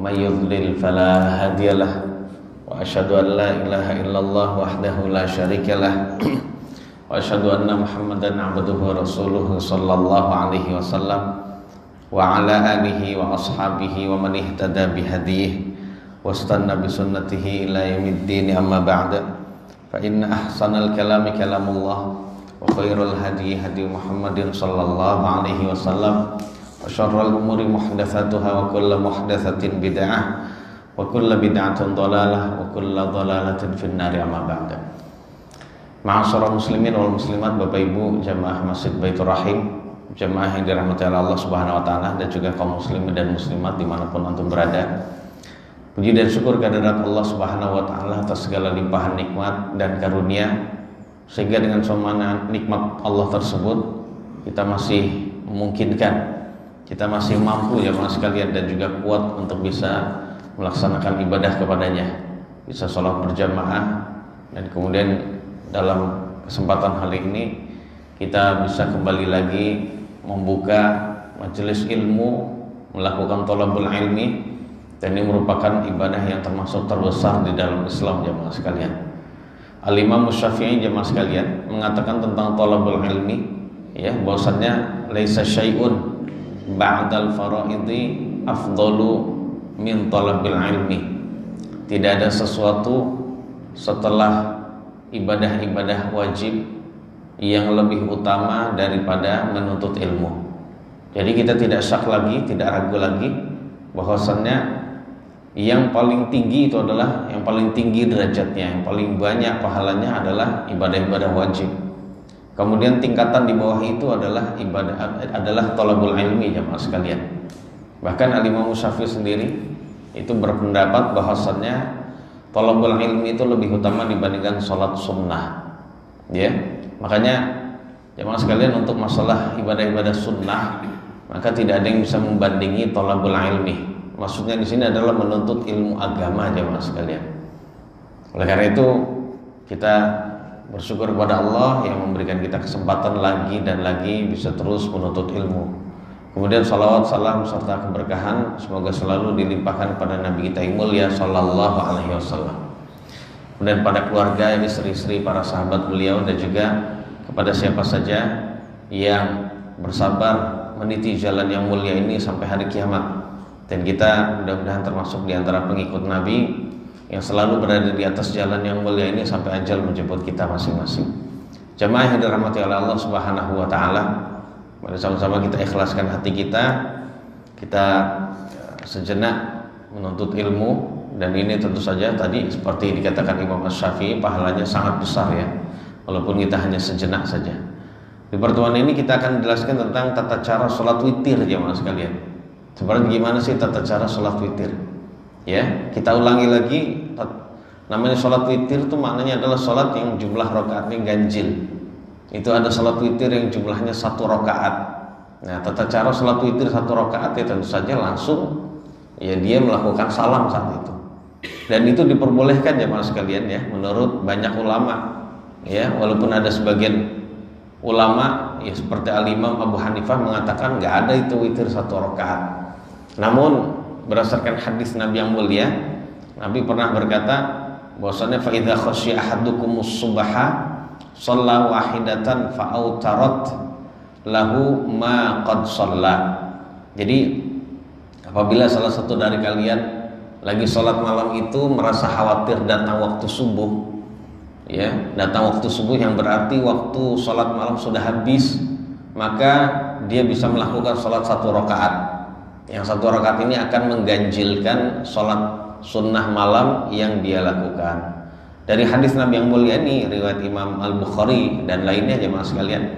ومن يضلل فلا هادي له وأشهد أن لا إله إلا الله وحده لا شريك له وأشهد أن محمدا عبده ورسوله صلى الله عليه وسلم وعلى آله وأصحابه ومن اهتدى بهديه واستنى بسنته إلى يوم الدين أما بعد فإن أحسن الكلام كلام الله وخير الهدي هدي محمد صلى الله عليه وسلم وشر الأمور محدثاتها وكل محدثة بدعة وكل بدعة ضلالة وكل ضلالة في النار أما بعد. Ma'asyiral muslimin wal muslimat, Bapak Ibu jamaah Masjid Baitur Rahim, jamaah yang dirahmati Allah Subhanahu wa taala, dan juga kaum muslimin dan muslimat dimanapun antum berada. Puji dan syukur kehadirat Allah Subhanahu wa taala atas segala limpahan nikmat dan karunia, sehingga dengan semua nikmat Allah tersebut kita masih memungkinkan, kita masih mampu jamaah sekalian dan juga kuat untuk bisa melaksanakan ibadah kepadanya, bisa sholat berjamaah, dan kemudian dalam kesempatan hari ini kita bisa kembali lagi membuka majelis ilmu, melakukan thalabul ilmi, dan ini merupakan ibadah yang termasuk terbesar di dalam Islam jamaah sekalian. Al-Imam Syafi'i jamaah sekalian mengatakan tentang thalabul ilmi, ya, bahwasannya laisa syai'un ba'dal faraidi afdalu min thalabil ilmi. Tidak ada sesuatu setelah ibadah-ibadah wajib yang lebih utama daripada menuntut ilmu. Jadi kita tidak syak lagi, tidak ragu lagi bahwasannya yang paling tinggi itu adalah, yang paling tinggi derajatnya, yang paling banyak pahalanya adalah ibadah-ibadah wajib. Kemudian tingkatan di bawah itu adalah thalabul ilmi jamaah sekalian. Bahkan Al-Imam Syafi'i sendiri itu berpendapat bahwasannya thalabul ilmi itu lebih utama dibandingkan sholat sunnah, ya. Makanya jamaah sekalian, untuk masalah ibadah-ibadah sunnah maka tidak ada yang bisa membandingi thalabul ilmi. Maksudnya di sini adalah menuntut ilmu agama jamaah sekalian. Oleh karena itu kita bersyukur kepada Allah yang memberikan kita kesempatan lagi dan lagi bisa terus menuntut ilmu. Kemudian salawat, salam serta keberkahan semoga selalu dilimpahkan kepada Nabi kita yang mulia sallallahu alaihi wasallam, kemudian pada keluarga, istri-istri, para sahabat beliau, dan juga kepada siapa saja yang bersabar meniti jalan yang mulia ini sampai hari kiamat. Dan kita mudah-mudahan termasuk di antara pengikut Nabi yang selalu berada di atas jalan yang mulia ini sampai ajal menjemput kita masing-masing. Jamaah yang dirahmati oleh Allah Subhanahu wa taala, mari sama-sama kita ikhlaskan hati kita sejenak menuntut ilmu. Dan ini tentu saja tadi seperti dikatakan Imam Syafi'i, pahalanya sangat besar ya, walaupun kita hanya sejenak saja. Di pertemuan ini kita akan menjelaskan tentang tata cara sholat witir jemaah sekalian. Sebenarnya gimana sih tata cara sholat witir? Ya, kita ulangi lagi, namanya sholat witir itu maknanya adalah sholat yang jumlah rakaatnya ganjil. Itu ada sholat witir yang jumlahnya 1 rakaat. Nah, tata cara sholat witir 1 rakaat ya tentu saja langsung ya dia melakukan salam saat itu. Dan itu diperbolehkan jemaah sekalian ya, menurut banyak ulama. Ya, walaupun ada sebagian ulama ya seperti Al-Imam Abu Hanifah mengatakan nggak ada itu witir 1 rakaat. Namun berdasarkan hadis Nabi yang mulia, Nabi pernah berkata bahwasanya fa idza khasyiya ahadukumus subha shalla wahidatan fa autarat lahu ma qad shalla. Jadi apabila salah satu dari kalian lagi sholat malam itu merasa khawatir datang waktu subuh, ya, datang waktu subuh yang berarti waktu sholat malam sudah habis, maka dia bisa melakukan sholat 1 rakaat. Yang 1 rakaat ini akan mengganjilkan sholat sunnah malam yang dia lakukan. Dari hadis Nabi yang mulia ini, riwayat Imam Al-Bukhari dan lainnya jemaah sekalian,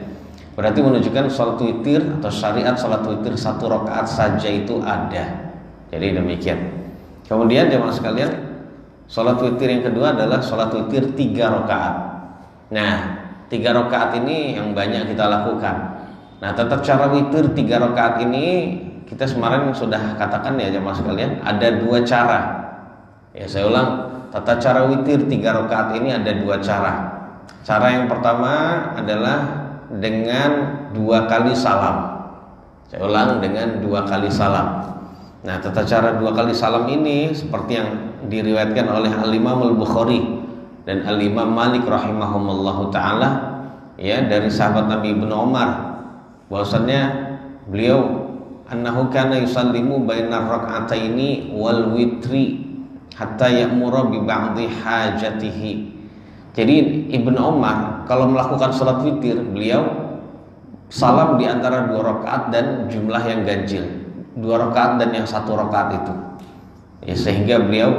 berarti menunjukkan sholat witir atau syariat sholat witir 1 rakaat saja itu ada. Jadi demikian. Kemudian jemaah sekalian, sholat witir yang kedua adalah sholat witir 3 rakaat. Nah, 3 rakaat ini yang banyak kita lakukan. Nah, tata cara witir 3 rakaat ini kita kemarin sudah katakan ya jemaah sekalian, ada 2 cara. Ya, saya ulang, tata cara witir 3 rakaat ini ada 2 cara. Cara yang pertama adalah dengan 2 kali salam. Saya ulang, dengan 2 kali salam. Nah, tata cara 2 kali salam ini seperti yang diriwayatkan oleh Al-Imam Al-Bukhari dan Al-Imam Malik rahimahumullahu taala ya dari sahabat Nabi Ibnu Umar bahwasannya beliau annahu kana yusallimu bainar rak'ataini wal witri hatta ya'mura bi ba'dhi hajatihi. Jadi Ibnu Umar kalau melakukan salat witir beliau salam di antara 2 rakaat dan jumlah yang ganjil, 2 rakaat dan yang 1 rakaat itu ya, sehingga beliau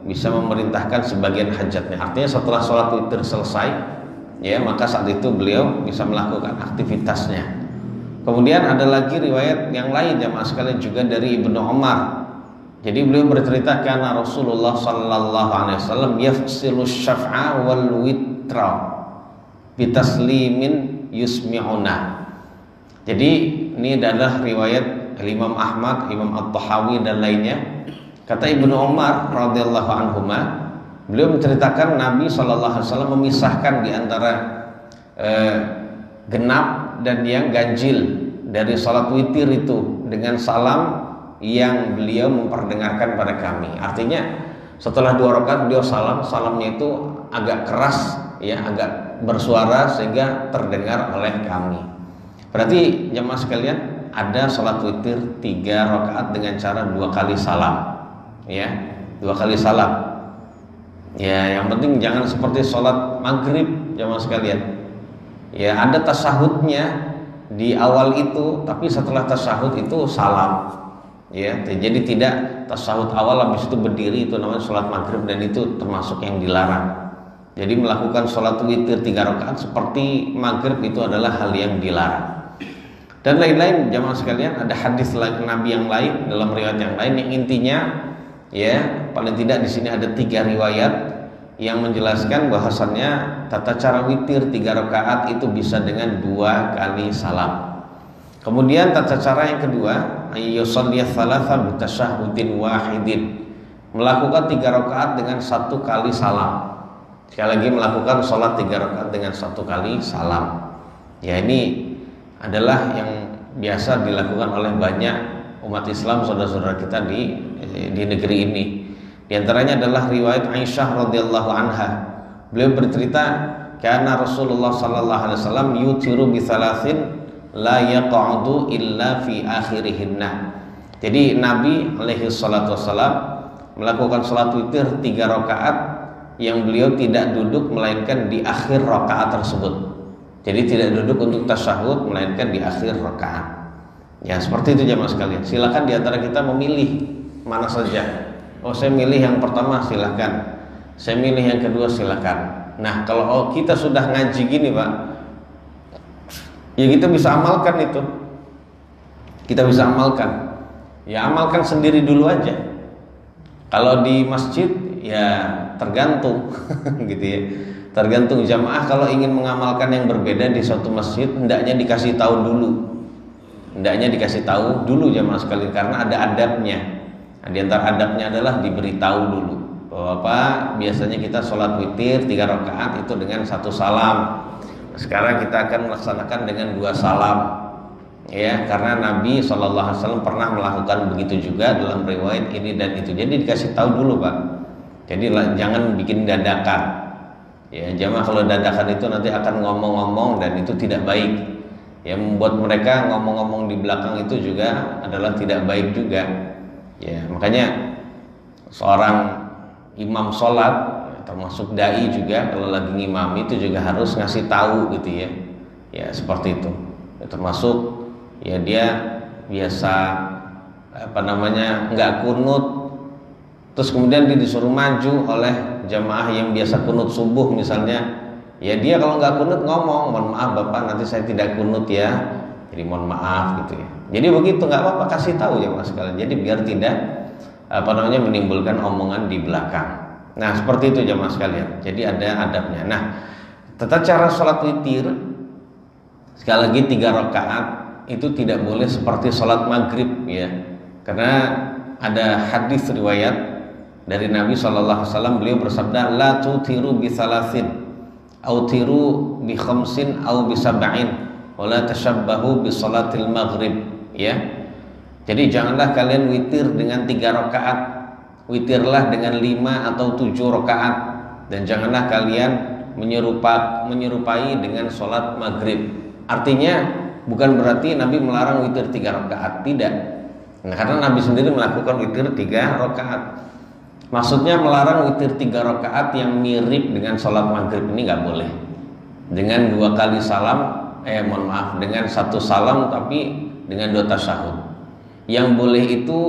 bisa memerintahkan sebagian hajatnya. Artinya setelah sholat witir selesai ya, maka saat itu beliau bisa melakukan aktivitasnya. Kemudian ada lagi riwayat yang lain jamaah sekalian juga dari Ibnu Umar. Jadi beliau bercerita karena Rasulullah sallallahu alaihi wasallam yafsilu syaf'a wal witra bitaslimin yusmi'una. Jadi ini adalah riwayat Imam Ahmad, Imam At-Tahawi dan lainnya. Kata Ibnu Umar radhiyallahu anhuma, beliau menceritakan Nabi sallallahu alaihi wasallam memisahkan di antara genap dan yang ganjil dari salat witir itu dengan salam yang beliau memperdengarkan pada kami. Artinya setelah 2 rakaat beliau salamnya itu agak keras ya, agak bersuara sehingga terdengar oleh kami. Berarti jamaah sekalian ada salat witir 3 rakaat dengan cara 2 kali salam ya, 2 kali salam ya. Yang penting jangan seperti salat maghrib jamaah sekalian ya, ada tasyahudnya di awal itu, tapi setelah tasyahud itu salam ya. Jadi tidak tasyahud awal habis itu berdiri, itu namanya sholat maghrib dan itu termasuk yang dilarang. Jadi melakukan sholat witir 3 rakaat seperti maghrib itu adalah hal yang dilarang. Dan lain-lain jamaah sekalian, ada hadis Nabi yang lain dalam riwayat yang lain yang intinya ya, paling tidak di sini ada 3 riwayat yang menjelaskan bahwasannya tata cara witir 3 rakaat itu bisa dengan 2 kali salam. Kemudian tata cara yang kedua, ayyusalliya thalatha bitasyahudin wahidin, melakukan 3 rakaat dengan 1 kali salam. Sekali lagi melakukan sholat 3 rakaat dengan 1 kali salam. Ya, ini adalah yang biasa dilakukan oleh banyak umat Islam saudara-saudara kita di negeri ini. Di antaranya adalah riwayat Aisyah radhiyallahu anha. Beliau bercerita, karena Rasulullah sallallahu alaihi wasallam yutiru bi thalathin la yaq'udu illa fi akhirihinna. Jadi Nabi alaihi salatu wasallam melakukan salat witir 3 rakaat yang beliau tidak duduk melainkan di akhir rakaat tersebut. Jadi tidak duduk untuk tasyahud melainkan di akhir rakaat. Ya, seperti itu jamaah sekalian. Silakan di antara kita memilih mana saja. Oh, saya milih yang pertama, silakan. Saya milih yang kedua, silakan. Nah, kalau kita sudah ngaji gini, Pak, ya kita bisa amalkan itu. Kita bisa amalkan. Ya, amalkan sendiri dulu aja. Kalau di masjid ya tergantung gitu ya. Tergantung jamaah kalau ingin mengamalkan yang berbeda di suatu masjid, hendaknya dikasih tahu dulu. Hendaknya dikasih tahu dulu jamaah sekalian, karena ada adabnya. Nah, di antara adabnya adalah diberitahu dulu bahwa biasanya kita sholat witir 3 rakaat itu dengan 1 salam. Sekarang kita akan melaksanakan dengan 2 salam ya, karena Nabi SAW pernah melakukan begitu juga dalam riwayat ini dan itu. Jadi dikasih tahu dulu Pak. Jadi jangan bikin dadakan ya, jamaah. Kalau dadakan itu nanti akan ngomong-ngomong dan itu tidak baik ya, membuat mereka ngomong-ngomong di belakang itu juga adalah tidak baik juga ya. Makanya seorang imam sholat termasuk dai juga kalau lagi ngimam itu juga harus ngasih tahu gitu ya. Ya seperti itu ya, termasuk ya dia biasa nggak kunut, terus kemudian dia disuruh maju oleh jamaah yang biasa kunut subuh misalnya, ya dia kalau nggak kunut ngomong, mohon maaf Bapak nanti saya tidak kunut ya, jadi mohon maaf gitu ya. Jadi begitu, nggak apa-apa, kasih tahu ya Mas sekalian. Jadi biar tidak menimbulkan omongan di belakang. Nah seperti itu jamaah sekalian. Jadi ada adabnya. Nah tata cara sholat witir sekali lagi 3 rakaat itu tidak boleh seperti sholat maghrib ya, karena ada hadis riwayat dari Nabi SAW, beliau bersabda, la tutiru bi thalathin au tiru bi khamsin au bi sab'in wa la tashabbahu bi salatil maghrib ya. Jadi janganlah kalian witir dengan 3 rakaat, witirlah dengan 5 atau 7 rakaat, dan janganlah kalian menyerupai dengan sholat maghrib. Artinya bukan berarti Nabi melarang witir 3 rakaat, tidak. Nah, karena Nabi sendiri melakukan witir 3 rakaat. Maksudnya melarang witir 3 rakaat yang mirip dengan sholat maghrib ini nggak boleh. Dengan 2 kali salam, dengan 1 salam tapi dengan 2 tasyahud. Yang boleh itu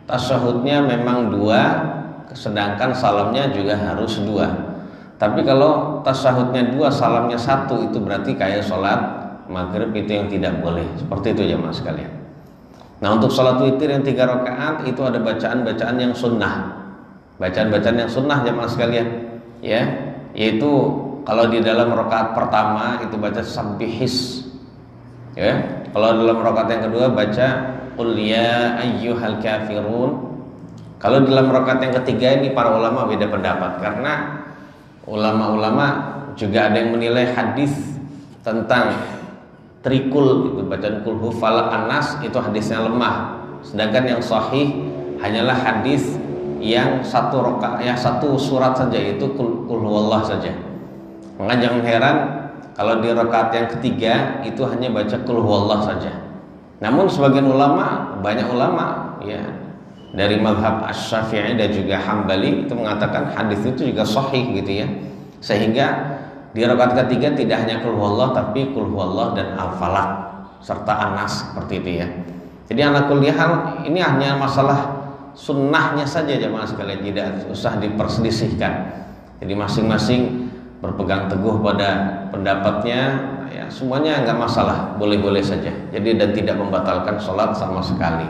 tasyahudnya memang 2, sedangkan salamnya juga harus 2. Tapi kalau tasyahudnya 2, salamnya 1, itu berarti kayak sholat maghrib, itu yang tidak boleh. Seperti itu jamaah sekalian. Nah, untuk sholat witir yang 3 rakaat itu ada bacaan-bacaan yang sunnah. Bacaan-bacaan yang sunnah jamaah sekalian, ya, yaitu kalau di dalam rakaat pertama itu baca sabbihis, ya. Kalau dalam rakaat yang kedua baca qul ya ayyuhal kafirun. Kalau dalam rakaat yang ketiga ini para ulama beda pendapat, karena ulama-ulama juga ada yang menilai hadis tentang trikul itu bacaan qul hu falaq an-nas itu hadisnya lemah, sedangkan yang sahih hanyalah hadis yang 1 rakaat, ya 1 surat saja, yaitu qul huwallah saja. Maka jangan heran kalau di rakaat yang ketiga itu hanya baca qul huwallah saja. Namun sebagian ulama, banyak ulama ya dari mazhab Asy-Syafi'i dan juga Hambali itu mengatakan hadis itu juga sahih gitu ya. Sehingga di rakaat ketiga tidak hanya qul huwallah tapi qul huwallah dan al-falaq serta an-nas, seperti itu ya. Jadi ala kulli hal ini hanya masalah sunnahnya saja jemaah sekalian, tidak usah diperselisihkan. Jadi masing-masing berpegang teguh pada pendapatnya, ya semuanya nggak masalah, boleh-boleh saja. Jadi dan tidak membatalkan sholat sama sekali.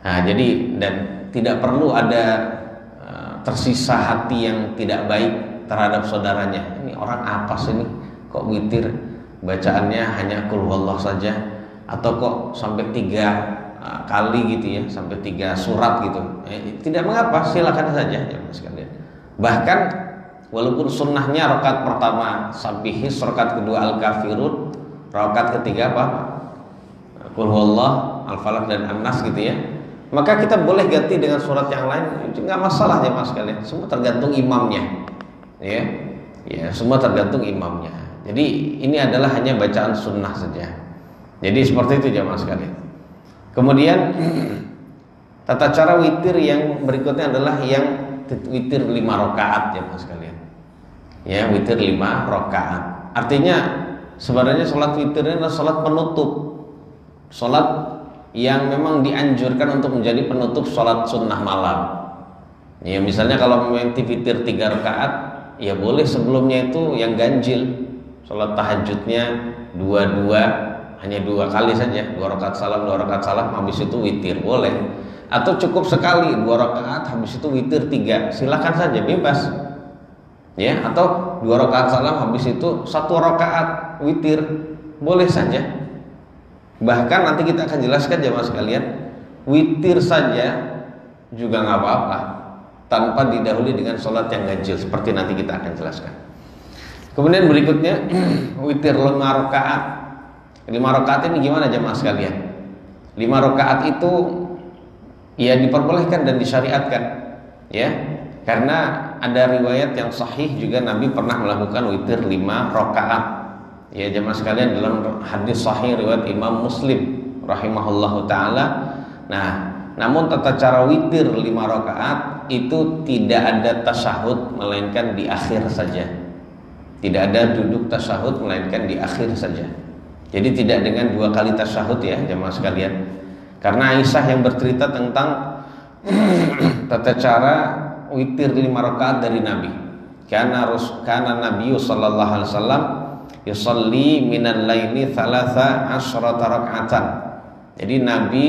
Nah, jadi dan tidak perlu ada tersisa hati yang tidak baik terhadap saudaranya. Ini orang apa sih ini? Kok witir bacaannya hanya qul huwallah saja, atau kok sampai 3 kali gitu ya, sampai 3 surat gitu. Tidak mengapa, silakan saja ya sekalian. Bahkan walaupun sunnahnya rakaat pertama sabbihis, rakaat kedua al-kafirun, rakaat ketiga apa? Qul huwallah, al-falaq dan an-nas gitu ya. Maka kita boleh ganti dengan surat yang lain, itu nggak masalah ya mas sekalian. Semua tergantung imamnya, ya, ya semua tergantung imamnya. Jadi ini adalah hanya bacaan sunnah saja. Jadi seperti itu ya mas sekalian. Kemudian tata cara witir yang berikutnya adalah yang witir 5 rakaat ya mas sekalian. Ya, witir 5 rakaat. Artinya sebenarnya sholat witirnya adalah sholat penutup, sholat yang memang dianjurkan untuk menjadi penutup sholat sunnah malam. Ya misalnya kalau memang witir 3 rakaat, ya boleh sebelumnya itu yang ganjil, sholat tahajudnya 2 hanya 2 kali saja, 2 rakaat salam, habis itu witir boleh. Atau cukup sekali 2 rakaat, habis itu witir 3, silakan saja, bebas. Ya, atau 2 rakaat salam, habis itu 1 rakaat witir, boleh saja. Bahkan nanti kita akan jelaskan jemaah sekalian, witir saja juga nggak apa-apa tanpa didahului dengan sholat yang ganjil, seperti nanti kita akan jelaskan. Kemudian berikutnya witir 5 rakaat. 5 rakaat ini gimana jemaah sekalian? 5 rakaat itu ya diperbolehkan dan disyariatkan, ya, karena ada riwayat yang sahih juga Nabi pernah melakukan witir 5 rakaat. Ya jemaah sekalian, dalam hadis sahih riwayat Imam Muslim rahimahullahu taala. Nah, namun tata cara witir 5 rakaat itu tidak ada tasyahud melainkan di akhir saja. Tidak ada duduk tasyahud melainkan di akhir saja. Jadi tidak dengan 2 kali tasyahud ya jemaah sekalian. Karena Aisyah yang bercerita tentang tata cara witir 5 rakaat dari Nabi. Karena Nabi sallallahu alaihi wasallam yusalli minal laili 13 raka'atan. Jadi Nabi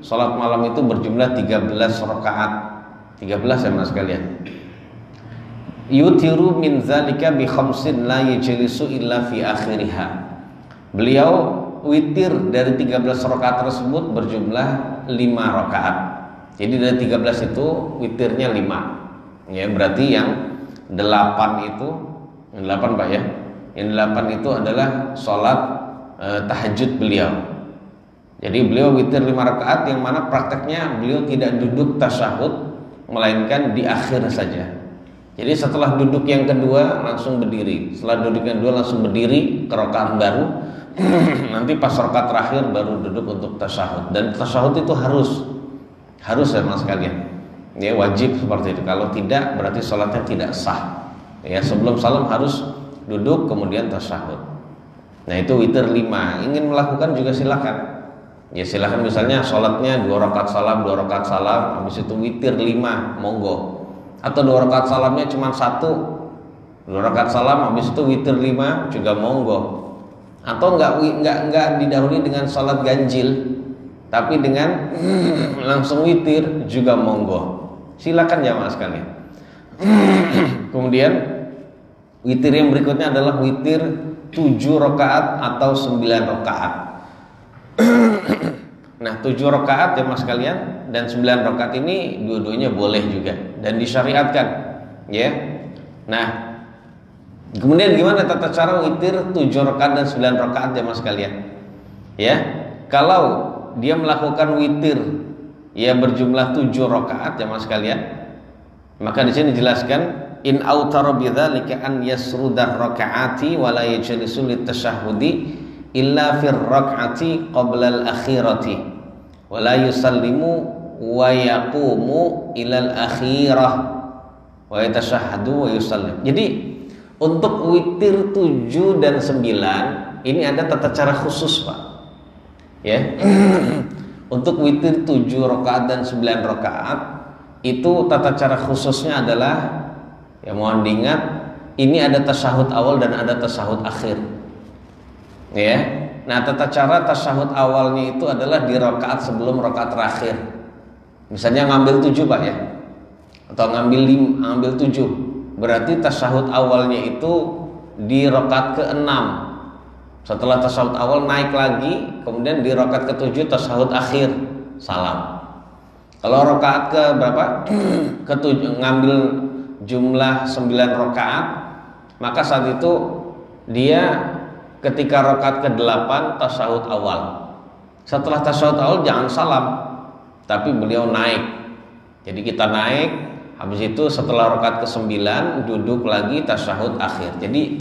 salat malam itu berjumlah 13 rakaat. 13 ya mas sekalian. Yutiru min zalika bi khamsin la yajlisu illa fi akhiriha. Beliau witir dari 13 rakaat tersebut berjumlah 5 rakaat. Jadi dari 13 itu witirnya 5. Ya, berarti yang 8 itu 8 Pak ya. Yang 8 itu adalah sholat tahajud beliau. Jadi beliau witir 5 rakaat yang mana prakteknya beliau tidak duduk tasyahud, melainkan di akhir saja. Jadi setelah duduk yang kedua langsung berdiri, setelah duduk yang kedua langsung berdiri ke rakaat baru. Nanti pas rakaat terakhir baru duduk untuk tasyahud. Dan tasyahud itu harus ya mas sekalian. Ya wajib seperti itu. Kalau tidak berarti sholatnya tidak sah. Ya sebelum salam harus duduk kemudian tasyahud. Nah itu witir 5. Ingin melakukan juga silakan. Ya silakan misalnya sholatnya 2 rakaat salam, 2 rakaat salam, habis itu witir 5, monggo. Atau 2 rakaat salamnya cuma 1, 2 rakaat salam, habis itu witir 5 juga monggo. Atau enggak didahului dengan sholat ganjil, tapi dengan langsung witir juga monggo. Silakan jamaah sekalian. Kemudian witir yang berikutnya adalah witir 7 rakaat atau 9 rakaat. Nah 7 rakaat ya mas kalian dan 9 rakaat ini dua-duanya boleh juga dan disyariatkan ya. Nah kemudian gimana tata cara witir 7 rakaat dan 9 rakaat ya mas kalian ya. Kalau dia melakukan witir ya berjumlah 7 rakaat ya mas kalian, maka di sini dijelaskan in autara bidzalika an yasrudar rakaati wa la yajlisu litasyahhudi illa fir rak'ati qabla al-akhirati wa la yusallimu wa yaqumu ila al-akhirah wa yatashahhadu wa yusallim. Jadi untuk witir 7 dan 9 ini ada tata cara khusus Pak ya. Untuk witir 7 rakaat dan 9 rakaat itu tata cara khususnya adalah ya mohon diingat ini ada tasyahud awal dan ada tasyahud akhir. Ya, nah tata cara tasyahud awalnya itu adalah di rakaat sebelum rakaat terakhir. Misalnya ngambil 7 Pak ya, atau ngambil 7, berarti tasyahud awalnya itu di rakaat ke-6. Setelah tasyahud awal naik lagi, kemudian di rakaat ke-7 tasyahud akhir, salam. Kalau rakaat ke berapa? Ke-7 ngambil jumlah 9 rakaat, maka saat itu dia ketika rakaat ke-8 tasyahud awal. Setelah tasyahud awal jangan salam, tapi beliau naik. Jadi kita naik, habis itu setelah rakaat ke-9 duduk lagi tasyahud akhir. Jadi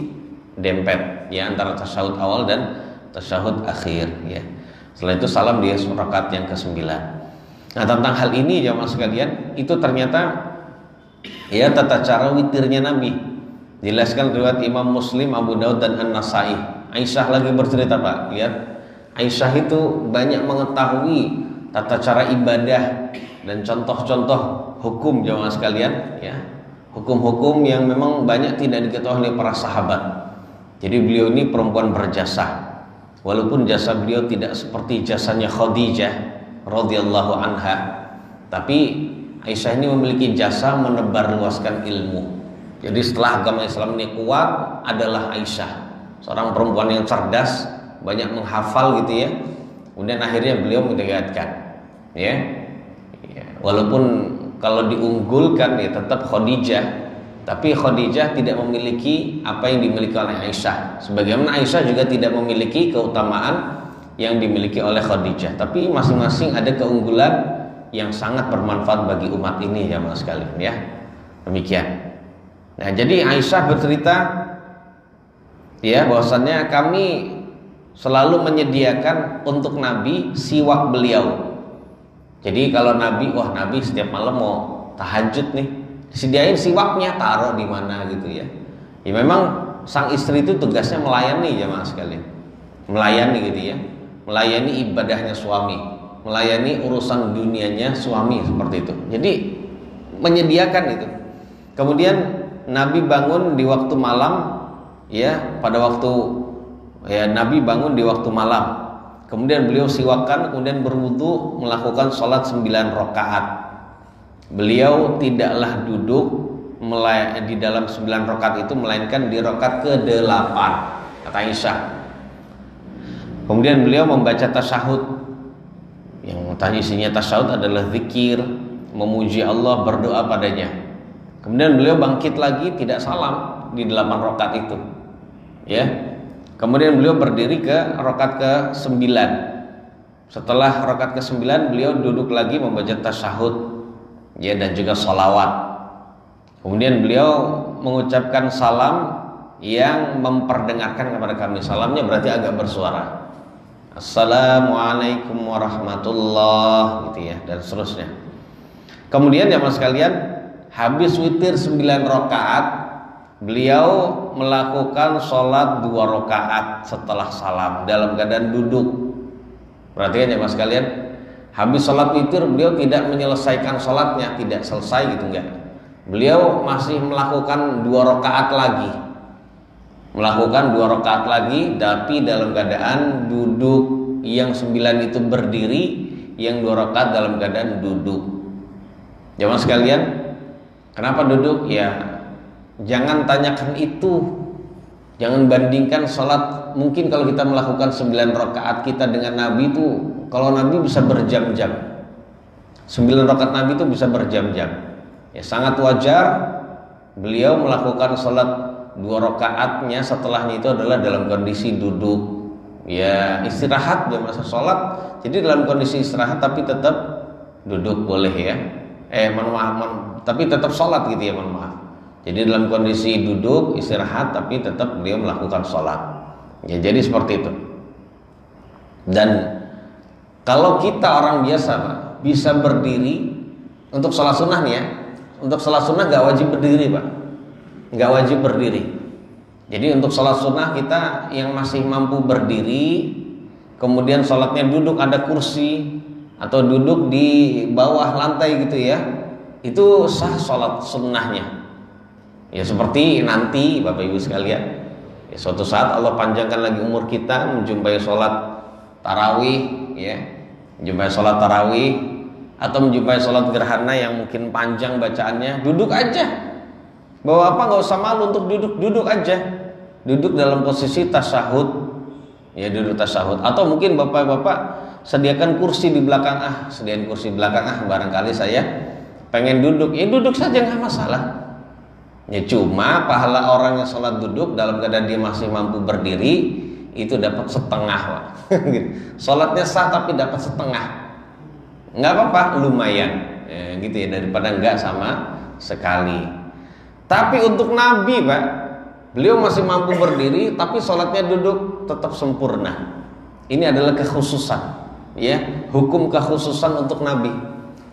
dempet ya antara tasyahud awal dan tasyahud akhir ya. Setelah itu salam di rakaat yang ke-9. Nah, tentang hal ini jamaah sekalian, itu ternyata ya tata cara witirnya Nabi. Jelaskan riwayat Imam Muslim, Abu Daud dan An-Nasai. Aisyah lagi bercerita Pak, lihat Aisyah itu banyak mengetahui tata cara ibadah dan contoh-contoh hukum jamaah sekalian ya, hukum-hukum yang memang banyak tidak diketahui oleh para sahabat. Jadi beliau ini perempuan berjasa, walaupun jasa beliau tidak seperti jasanya Khadijah radhiyallahu anha, tapi Aisyah ini memiliki jasa menebar luaskan ilmu. Jadi setelah agama Islam ini kuat adalah Aisyah, seorang perempuan yang cerdas, banyak menghafal gitu ya. Kemudian akhirnya beliau mendekatkan ya. Walaupun kalau diunggulkan ya tetap Khadijah, tapi Khadijah tidak memiliki apa yang dimiliki oleh Aisyah. Sebagaimana Aisyah juga tidak memiliki keutamaan yang dimiliki oleh Khadijah. Tapi masing-masing ada keunggulan yang sangat bermanfaat bagi umat ini ya mas sekalian ya. Demikian. Nah jadi Aisyah bercerita ya bahwasannya kami selalu menyediakan untuk Nabi siwak beliau. Jadi kalau Nabi setiap malam mau tahajud nih, disediain siwaknya, taruh di mana gitu ya. Ya memang sang istri itu tugasnya melayani jamaah sekalian, melayani gitu ya, melayani ibadahnya suami, melayani urusan dunianya suami seperti itu. Jadi menyediakan itu. Kemudian Nabi bangun di waktu malam. Ya, pada waktu ya Nabi bangun di waktu malam. Kemudian beliau siwakan, kemudian berwudu, melakukan sholat 9 rakaat. Beliau tidaklah duduk di dalam 9 rakaat itu, melainkan di rakaat ke-8, kata Aisyah. Kemudian beliau membaca tasyahud. Yang tadi isinya tasyahud adalah zikir, memuji Allah, berdoa padanya. Kemudian beliau bangkit lagi, tidak salam di 8 rakaat itu. Ya, kemudian beliau berdiri ke rakaat ke-9. Setelah rakaat ke-9 beliau duduk lagi membaca tasyahud ya, dan juga sholawat. Kemudian beliau mengucapkan salam yang memperdengarkan kepada kami. Salamnya berarti agak bersuara. Assalamualaikum warahmatullah gitu ya, dan seterusnya. Kemudian jamaah sekalian, habis witir 9 rakaat, beliau melakukan sholat 2 rakaat setelah salam dalam keadaan duduk. Perhatikan jamaah sekalian, habis sholat witir beliau tidak menyelesaikan sholatnya, tidak selesai gitu enggak. Beliau masih melakukan 2 rakaat lagi. Melakukan 2 rakaat lagi, tapi dalam keadaan duduk. Yang 9 itu berdiri, yang 2 rakaat dalam keadaan duduk. Jamaah sekalian, kenapa duduk? Ya, jangan tanyakan itu. Jangan bandingkan sholat. Mungkin kalau kita melakukan 9 rakaat kita dengan Nabi itu, kalau Nabi bisa berjam-jam. 9 rakaat Nabi itu bisa berjam-jam. Ya, sangat wajar beliau melakukan sholat 2 rakaatnya setelahnya itu adalah dalam kondisi duduk. Ya, istirahat dalam masa sholat. Jadi dalam kondisi istirahat tapi tetap duduk boleh ya. Tapi tetap sholat gitu ya, mohon maaf. Jadi dalam kondisi duduk istirahat tapi tetap beliau melakukan sholat. Ya, jadi seperti itu. Dan kalau kita orang biasa Pak, bisa berdiri untuk sholat sunnah nih ya. Untuk sholat sunnah gak wajib berdiri Pak. Nggak wajib berdiri. Jadi untuk sholat sunnah kita yang masih mampu berdiri, kemudian sholatnya duduk ada kursi atau duduk di bawah lantai gitu ya, itu sah sholat sunnahnya. Ya seperti nanti Bapak Ibu sekalian, ya, suatu saat Allah panjangkan lagi umur kita menjumpai sholat tarawih, ya, menjumpai sholat tarawih atau menjumpai sholat gerhana yang mungkin panjang bacaannya, duduk aja. Bapak nggak usah malu untuk duduk aja, duduk dalam posisi tasyahud, ya duduk tasyahud. Atau mungkin bapak-bapak sediakan kursi di belakang, sediakan kursi di belakang, barangkali saya pengen duduk, ya duduk saja nggak masalah. Ya cuma pahala orang yang sholat duduk dalam keadaan dia masih mampu berdiri itu dapat setengah Pak. Sholatnya sah tapi dapat setengah, nggak apa-apa, lumayan, ya, gitu ya, daripada nggak sama sekali. Tapi untuk Nabi Pak, beliau masih mampu berdiri tapi sholatnya duduk tetap sempurna. Ini adalah kekhususan, ya, hukum kekhususan untuk Nabi.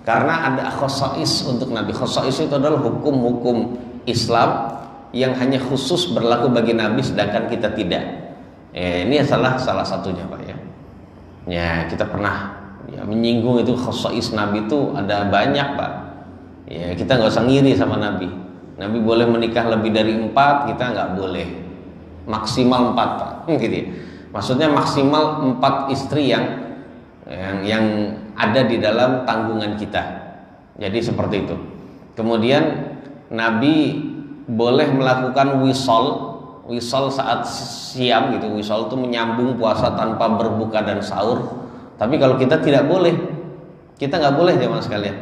Karena ada khosais untuk Nabi. Khosais itu adalah hukum-hukum Islam yang hanya khusus berlaku bagi Nabi sedangkan kita tidak. Ini salah satunya Pak ya. Ya kita pernah ya, menyinggung itu khosais Nabi itu ada banyak Pak. Ya kita nggak usah ngiri sama Nabi. Nabi boleh menikah lebih dari 4, kita nggak boleh. Maksimal 4 Pak, gitu ya. Maksudnya maksimal 4 istri yang ada di dalam tanggungan kita. Jadi seperti itu. Kemudian Nabi boleh melakukan wisol saat siang gitu. Wisol itu menyambung puasa tanpa berbuka dan sahur. Tapi kalau kita tidak boleh, kita nggak boleh jemaah sekalian.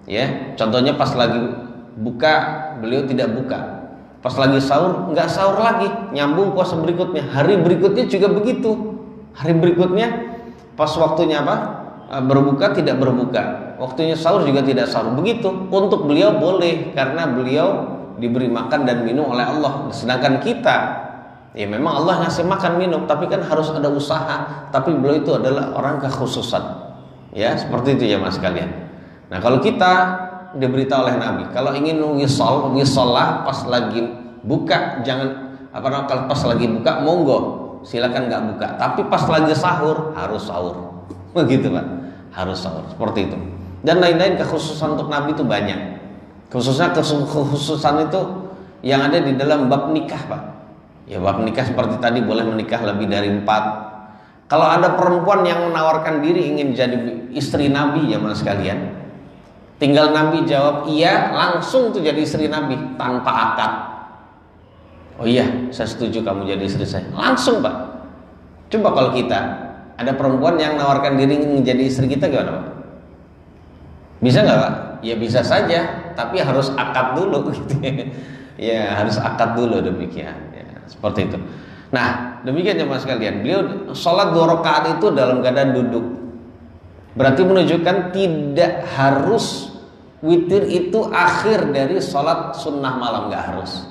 Ya, contohnya pas lagi buka beliau tidak buka, pas lagi sahur nggak sahur lagi, nyambung puasa berikutnya, hari berikutnya juga begitu, hari berikutnya pas waktunya berbuka tidak berbuka, waktunya sahur juga tidak sahur, begitu. Untuk beliau boleh karena beliau diberi makan dan minum oleh Allah, sedangkan kita ya memang Allah ngasih makan minum tapi kan harus ada usaha, tapi beliau itu adalah orang kekhususan ya, seperti itu ya mas kalian. Nah kalau kita diberitahu oleh Nabi, kalau ingin wisolah pas lagi buka jangan kalau pas lagi buka monggo silakan nggak buka, tapi pas lagi sahur harus sahur, begitu Pak, harus sahur seperti itu. Dan lain-lain kekhususan untuk Nabi itu banyak, khususnya kekhususan itu yang ada di dalam bab nikah Pak. Ya bab nikah seperti tadi boleh menikah lebih dari 4. Kalau ada perempuan yang menawarkan diri ingin jadi istri Nabi ya mas sekalian, tinggal Nabi jawab iya, langsung tuh jadi istri Nabi tanpa akad. Oh iya, saya setuju kamu jadi istri saya. Langsung Pak. Coba kalau kita ada perempuan yang menawarkan diri menjadi istri kita gimana Pak? Bisa nggak Pak? Ya bisa saja, tapi harus akad dulu gitu ya. Harus akad dulu demikian. Ya, seperti itu. Nah, demikian ya mas sekalian. Beliau sholat 2 rakaat itu dalam keadaan duduk. Berarti menunjukkan tidak harus witir itu akhir dari sholat sunnah malam, nggak harus.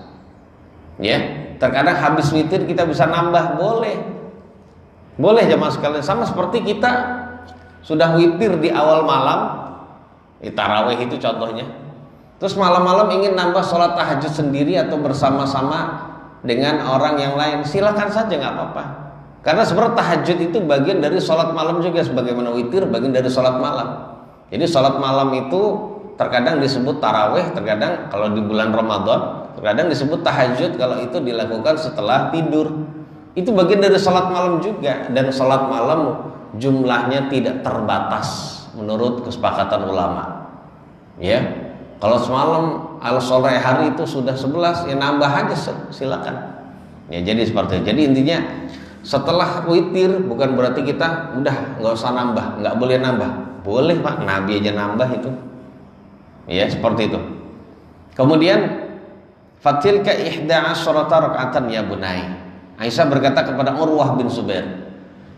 Ya, terkadang habis witir kita bisa nambah, boleh jamaah sekalian. Sama seperti kita sudah witir di awal malam, tarawih itu contohnya. Terus malam-malam ingin nambah sholat tahajud sendiri atau bersama-sama dengan orang yang lain, silakan saja, nggak apa-apa. Karena sebenarnya tahajud itu bagian dari sholat malam juga, sebagaimana witir bagian dari sholat malam. Jadi sholat malam itu terkadang disebut tarawih, terkadang kalau di bulan Ramadan, terkadang disebut tahajud kalau itu dilakukan setelah tidur. Itu bagian dari sholat malam juga, dan sholat malam jumlahnya tidak terbatas menurut kesepakatan ulama. Ya, kalau semalam sore hari itu sudah 11, ya nambah aja silakan. Ya, jadi seperti itu. Jadi intinya setelah witir bukan berarti kita udah nggak usah nambah, nggak boleh nambah. Boleh Pak, Nabi aja nambah itu. Ya, seperti itu. Kemudian fatilka ihda asyarata raka'atan ya bunai. Aisyah berkata kepada Urwah bin Zubair,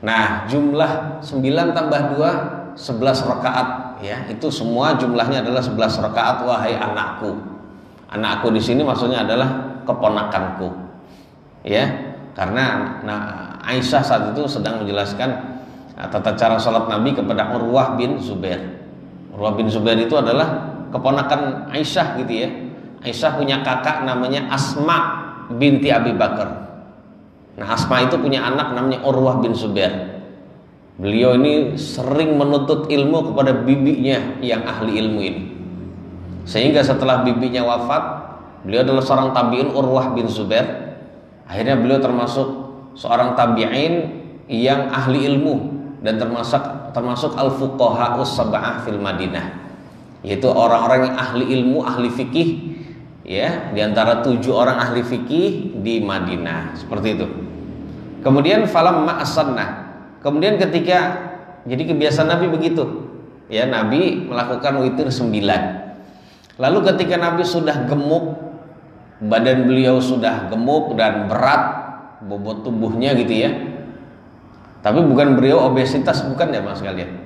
nah jumlah 9 tambah 2 11 rakaat, ya, itu semua jumlahnya adalah 11 rakaat wahai anakku. Anakku di sini maksudnya adalah keponakanku. Ya, karena Aisyah saat itu sedang menjelaskan tata cara sholat Nabi kepada Urwah bin Zubair. Urwah bin Zubair itu adalah keponakan Aisyah gitu ya. Aisyah punya kakak namanya Asma binti Abi Bakar. Nah, Asma itu punya anak namanya Urwah bin Zubair. Beliau ini sering menuntut ilmu kepada bibinya yang ahli ilmu ini. Sehingga setelah bibinya wafat, beliau adalah seorang tabi'in Urwah bin Zubair. Akhirnya beliau termasuk seorang tabi'in yang ahli ilmu dan termasuk al-fuqaha us-sab'ah fil Madinah. Yaitu orang-orang yang ahli ilmu, ahli fikih, ya, di antara 7 orang ahli fikih di Madinah, seperti itu. Kemudian falamma asanna, kemudian ketika, jadi kebiasaan Nabi begitu, ya, Nabi melakukan witir 9. Lalu ketika Nabi sudah gemuk, badan beliau sudah gemuk dan berat bobot tubuhnya gitu ya, tapi bukan beliau obesitas, bukan ya mas kalian.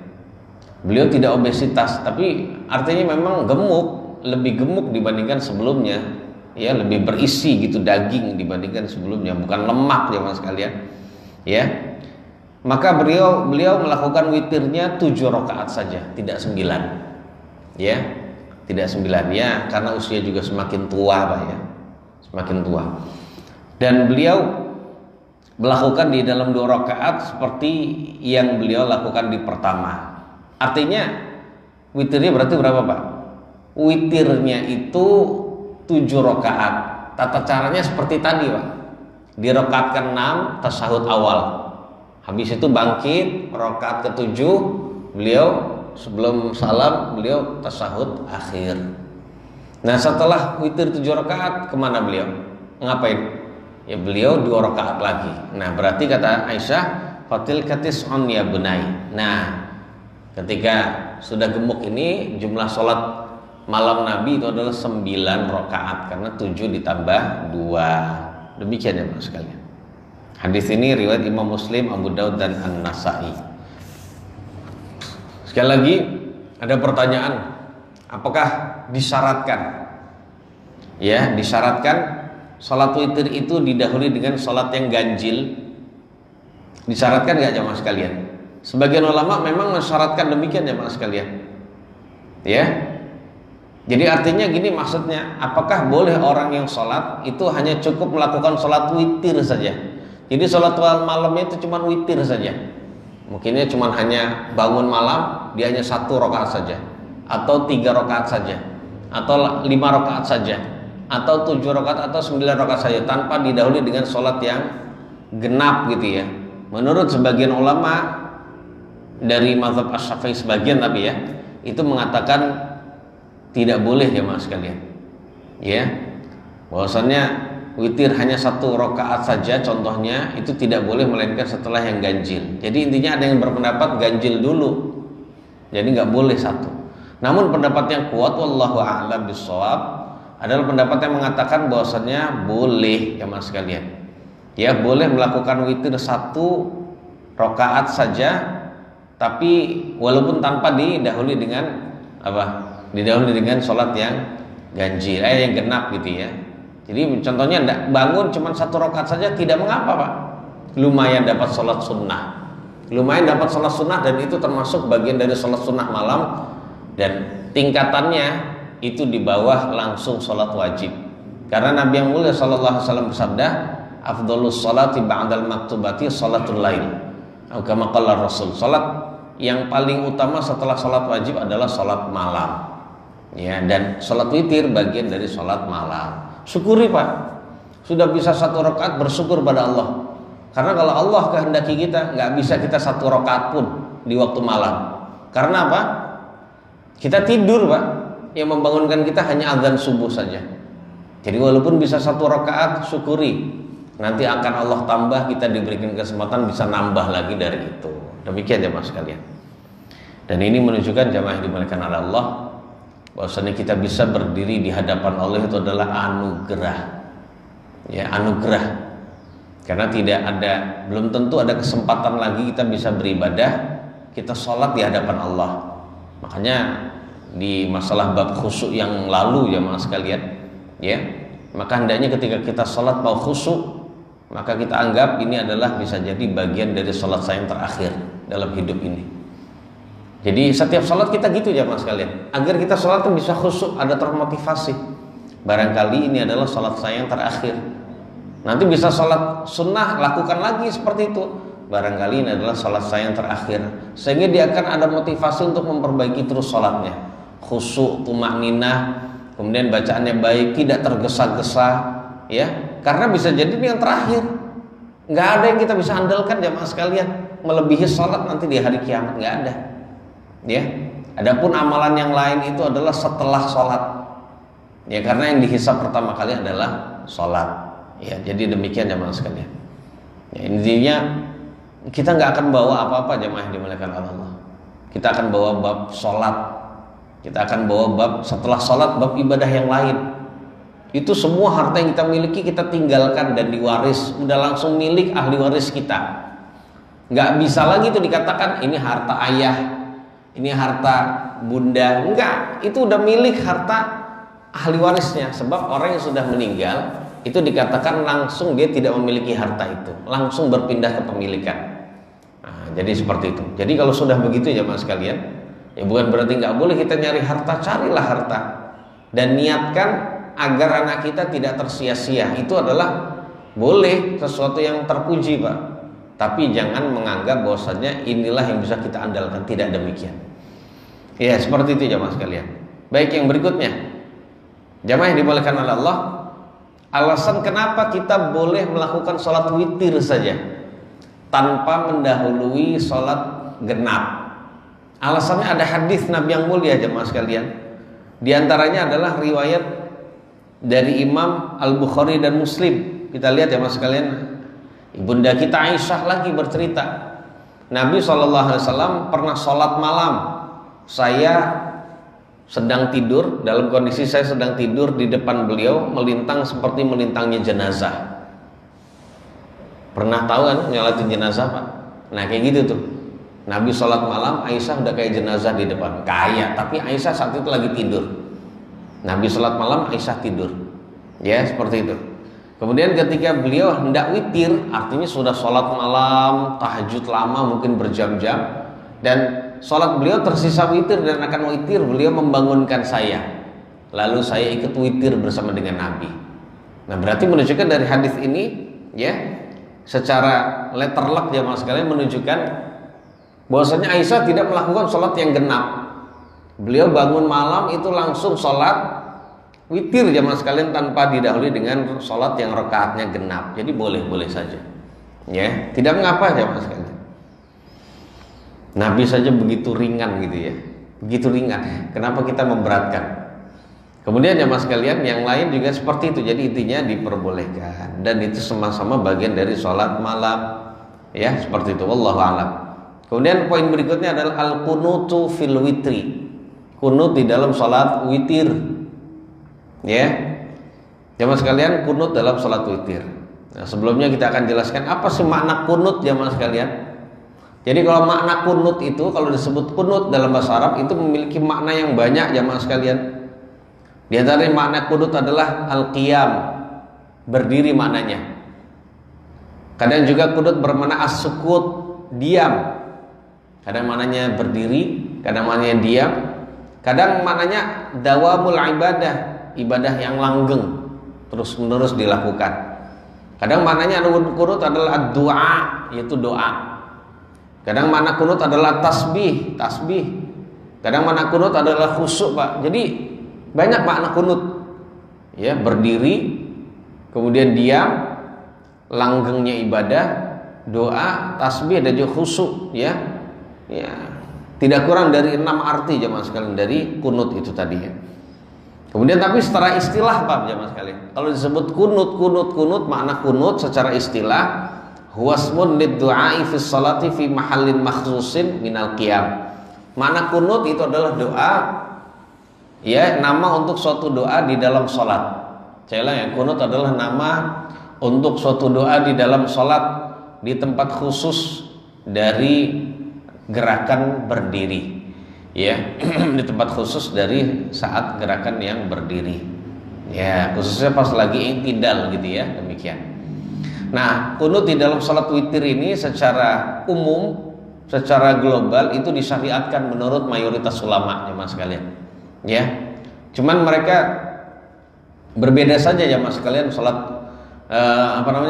Beliau tidak obesitas, tapi artinya memang gemuk, lebih gemuk dibandingkan sebelumnya, ya, lebih berisi gitu daging dibandingkan sebelumnya, bukan lemak ya mas kalian, ya. Maka beliau melakukan witirnya 7 rakaat saja, tidak 9, ya, tidak 9 ya, karena usia juga semakin tua Pak ya, semakin tua. Dan beliau melakukan di dalam 2 rakaat seperti yang beliau lakukan di pertama. Artinya witirnya berarti berapa Pak? Witirnya itu 7 rakaat. Tata caranya seperti tadi Pak. Di rakaat ke-6 tasyahud awal. Habis itu bangkit rakaat ke-7, beliau sebelum salam beliau tasyahud akhir. Nah, setelah witir 7 rakaat kemana beliau? Ngapain? Ya, beliau 2 rakaat lagi. Nah, berarti kata Aisyah, fatil katis on ya bunai. Nah, ketika sudah gemuk ini, jumlah sholat malam Nabi itu adalah 9 rakaat, karena 7 ditambah 2. Demikian ya mas sekalian. Hadis ini riwayat Imam Muslim, Abu Daud dan An-Nasa'i. Sekali lagi ada pertanyaan, apakah disyaratkan? Ya, disyaratkan sholat witir itu didahului dengan sholat yang ganjil. Disyaratkan nggak jamaah sekalian? Sebagian ulama memang mensyaratkan demikian ya jamaah sekalian. Ya, jadi artinya gini maksudnya, apakah boleh orang yang sholat itu hanya cukup melakukan sholat witir saja? Jadi sholat malamnya itu cuma witir saja. Mungkinnya cuma hanya bangun malam, dia hanya 1 rakaat saja, atau 3 rakaat saja, atau 5 rakaat saja, atau 7 rakaat atau 9 rakaat saja, tanpa didahului dengan sholat yang genap gitu ya. Menurut sebagian ulama dari mazhab Asy-Syafi'i sebagian, tapi ya, itu mengatakan tidak boleh ya mas sekalian. Ya, bahwasannya witir hanya 1 rakaat saja contohnya itu tidak boleh melainkan setelah yang ganjil. Jadi intinya ada yang berpendapat ganjil dulu, jadi nggak boleh 1. Namun pendapat yang kuat wallahu a'lam bishawab adalah pendapat yang mengatakan bahwasannya boleh ya mas sekalian. Ya, boleh melakukan witir 1 rakaat saja tapi walaupun tanpa didahului dengan apa? Didahului dengan sholat yang ganjil, yang genap gitu ya. Jadi contohnya bangun cuma 1 rakaat saja tidak mengapa Pak. Lumayan dapat sholat sunnah. Lumayan dapat sholat sunnah, dan itu termasuk bagian dari sholat sunnah malam, dan tingkatannya itu di bawah langsung sholat wajib. Karena Nabi yang mulia sallallahu alaihi wasallam bersabda, afdhalus sholati ba'dal maktubati sholatul lail. Atau kama qala Rasul, sholat yang paling utama setelah sholat wajib adalah sholat malam. Ya, dan sholat witir bagian dari sholat malam. Syukuri Pak, sudah bisa 1 rakaat, bersyukur pada Allah. Karena kalau Allah kehendaki kita, nggak bisa kita 1 rakaat pun di waktu malam. Karena apa? Kita tidur Pak, yang membangunkan kita hanya azan subuh saja. Jadi walaupun bisa 1 rakaat, syukuri. Nanti akan Allah tambah, kita diberikan kesempatan bisa nambah lagi dari itu. Demikian jemaah sekalian. Dan ini menunjukkan jemaah yang dimuliakan oleh Allah, bahwasanya kita bisa berdiri di hadapan Allah itu adalah anugerah. Ya, anugerah. Karena belum tentu ada kesempatan lagi kita bisa beribadah, kita sholat di hadapan Allah. Makanya di masalah bab khusyuk yang lalu jemaah sekalian, ya, maka hendaknya ketika kita sholat mau khusyuk, maka kita anggap ini adalah bisa jadi bagian dari sholat saya yang terakhir dalam hidup ini. Jadi setiap sholat kita gitu jemaah sekalian, agar kita sholat itu bisa khusyuk, ada termotivasi. Barangkali ini adalah sholat saya yang terakhir. Nanti bisa sholat sunnah, lakukan lagi seperti itu. Barangkali ini adalah sholat saya yang terakhir, sehingga dia akan ada motivasi untuk memperbaiki terus sholatnya. Khusyuk, tumakninah, kemudian bacaannya baik, tidak tergesa-gesa, ya. Karena bisa jadi ini yang terakhir. Nggak ada yang kita bisa andalkan jemaah sekalian melebihi sholat nanti di hari kiamat, nggak ada. Ya, adapun amalan yang lain itu adalah setelah sholat. Ya, karena yang dihisab pertama kali adalah sholat. Ya, jadi demikian jemaah sekalian. Ya, intinya kita nggak akan bawa apa-apa jemaah yang dimuliakan Allah. Kita akan bawa bab sholat. Kita akan bawa bab setelah sholat, bab ibadah yang lain. Itu semua harta yang kita miliki kita tinggalkan dan diwaris, udah langsung milik ahli waris kita. Nggak bisa lagi itu dikatakan ini harta ayah, ini harta bunda. Enggak, itu udah milik harta ahli warisnya. Sebab orang yang sudah meninggal itu dikatakan langsung dia tidak memiliki harta itu, langsung berpindah ke pemilikan. Nah, jadi seperti itu. Jadi kalau sudah begitu jemaah sekalian, ya bukan berarti nggak boleh kita nyari harta, carilah harta dan niatkan agar anak kita tidak tersia-sia. Itu adalah boleh, sesuatu yang terpuji Pak. Tapi jangan menganggap bahwasanya inilah yang bisa kita andalkan, tidak demikian. Ya seperti itu jemaah sekalian. Baik, yang berikutnya, jemaah yang dimuliakan oleh Allah, alasan kenapa kita boleh melakukan sholat witir saja tanpa mendahului sholat genap. Alasannya ada hadis Nabi yang mulia jemaah sekalian. Di antaranya adalah riwayat dari Imam Al-Bukhari dan Muslim. Kita lihat jemaah sekalian, ibunda kita Aisyah lagi bercerita, Nabi SAW pernah sholat malam. Saya sedang tidur, dalam kondisi saya sedang tidur di depan beliau, melintang seperti melintangnya jenazah. Pernah tahu kan nyolatin jenazah Pak? Nah kayak gitu tuh. Nabi sholat malam, Aisyah udah kayak jenazah di depan. Kayak, tapi Aisyah saat itu lagi tidur. Nabi sholat malam, Aisyah tidur. Ya seperti itu. Kemudian ketika beliau hendak witir, artinya sudah sholat malam, tahajud lama mungkin berjam-jam, dan sholat beliau tersisa witir dan akan witir, beliau membangunkan saya. Lalu saya ikut witir bersama dengan Nabi. Nah berarti menunjukkan dari hadis ini, ya, secara letter luck jemaah sekalian menunjukkan bahwasanya Aisyah tidak melakukan sholat yang genap. Beliau bangun malam itu langsung sholat witir jemaah sekalian tanpa didahului dengan sholat yang rakaatnya genap. Jadi boleh-boleh saja, ya, tidak mengapa jemaah sekalian. Nabi saja begitu ringan gitu ya, begitu ringan. Kenapa kita memberatkan? Kemudian jemaah sekalian yang lain juga seperti itu. Jadi intinya diperbolehkan dan itu sama-sama bagian dari sholat malam, ya seperti itu. Wallahu a'lam. Kemudian poin berikutnya adalah al-qunutu fil witri. Kunut di dalam sholat witir, ya, jamaah sekalian, kunut dalam sholat witir. Nah, sebelumnya kita akan jelaskan apa sih makna kunut jamaah sekalian. Jadi kalau makna kunut itu, kalau disebut kunut dalam bahasa Arab itu memiliki makna yang banyak jamaah sekalian. Di antara makna kunut adalah al-qiyam, berdiri maknanya. Kadang juga kunut bermakna as-sukut, diam. Kadang maknanya berdiri, kadang maknanya diam. Kadang maknanya dawamul ibadah, ibadah yang langgeng, terus-menerus dilakukan. Kadang maknanya kunut adalah ad-du'a, yaitu doa. Kadang makna kunut adalah tasbih. Kadang makna kunut adalah khusyuk, Pak. Jadi banyak makna kunut. Ya, berdiri, kemudian diam, langgengnya ibadah, doa, tasbih dan juga khusyuk, ya. Ya, tidak kurang dari 6 arti jamaah sekalian dari kunut itu tadi ya. Kemudian tapi secara istilah Pak jamaah sekalian, kalau disebut kunut, makna kunut secara istilah huwasmun lid-du'ai fi sholati fi mahallin makhsusin minal qiyam. Makna kunut itu adalah doa, ya, nama untuk suatu doa di dalam sholat. Saya ulang ya, kunut adalah nama untuk suatu doa di dalam sholat di tempat khusus dari gerakan berdiri, ya. Di tempat khusus dari saat gerakan yang berdiri, ya, khususnya pas lagi i'tidal gitu ya, demikian. Nah, kunut di dalam sholat witir ini secara umum, secara global itu disyariatkan menurut mayoritas ulama jemaah sekalian, ya. Cuman mereka berbeda saja jemaah sekalian sholat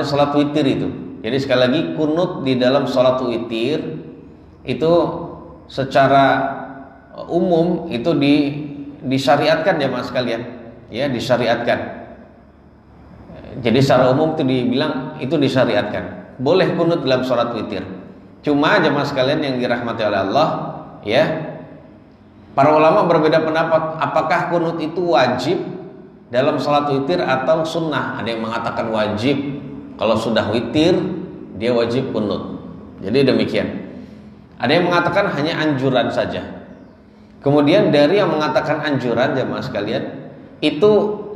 sholat witir itu. Jadi sekali lagi kunut di dalam sholat witir itu secara umum itu disyariatkan jemaah sekalian, ya, disyariatkan. Jadi secara umum itu dibilang itu disyariatkan. Boleh kunut dalam sholat witir. Cuma jemaah sekalian yang dirahmati oleh Allah, ya, para ulama berbeda pendapat apakah kunut itu wajib dalam sholat witir atau sunnah. Ada yang mengatakan wajib, kalau sudah witir dia wajib kunut. Jadi demikian. Ada yang mengatakan hanya anjuran saja. Kemudian dari yang mengatakan anjuran jemaah sekalian itu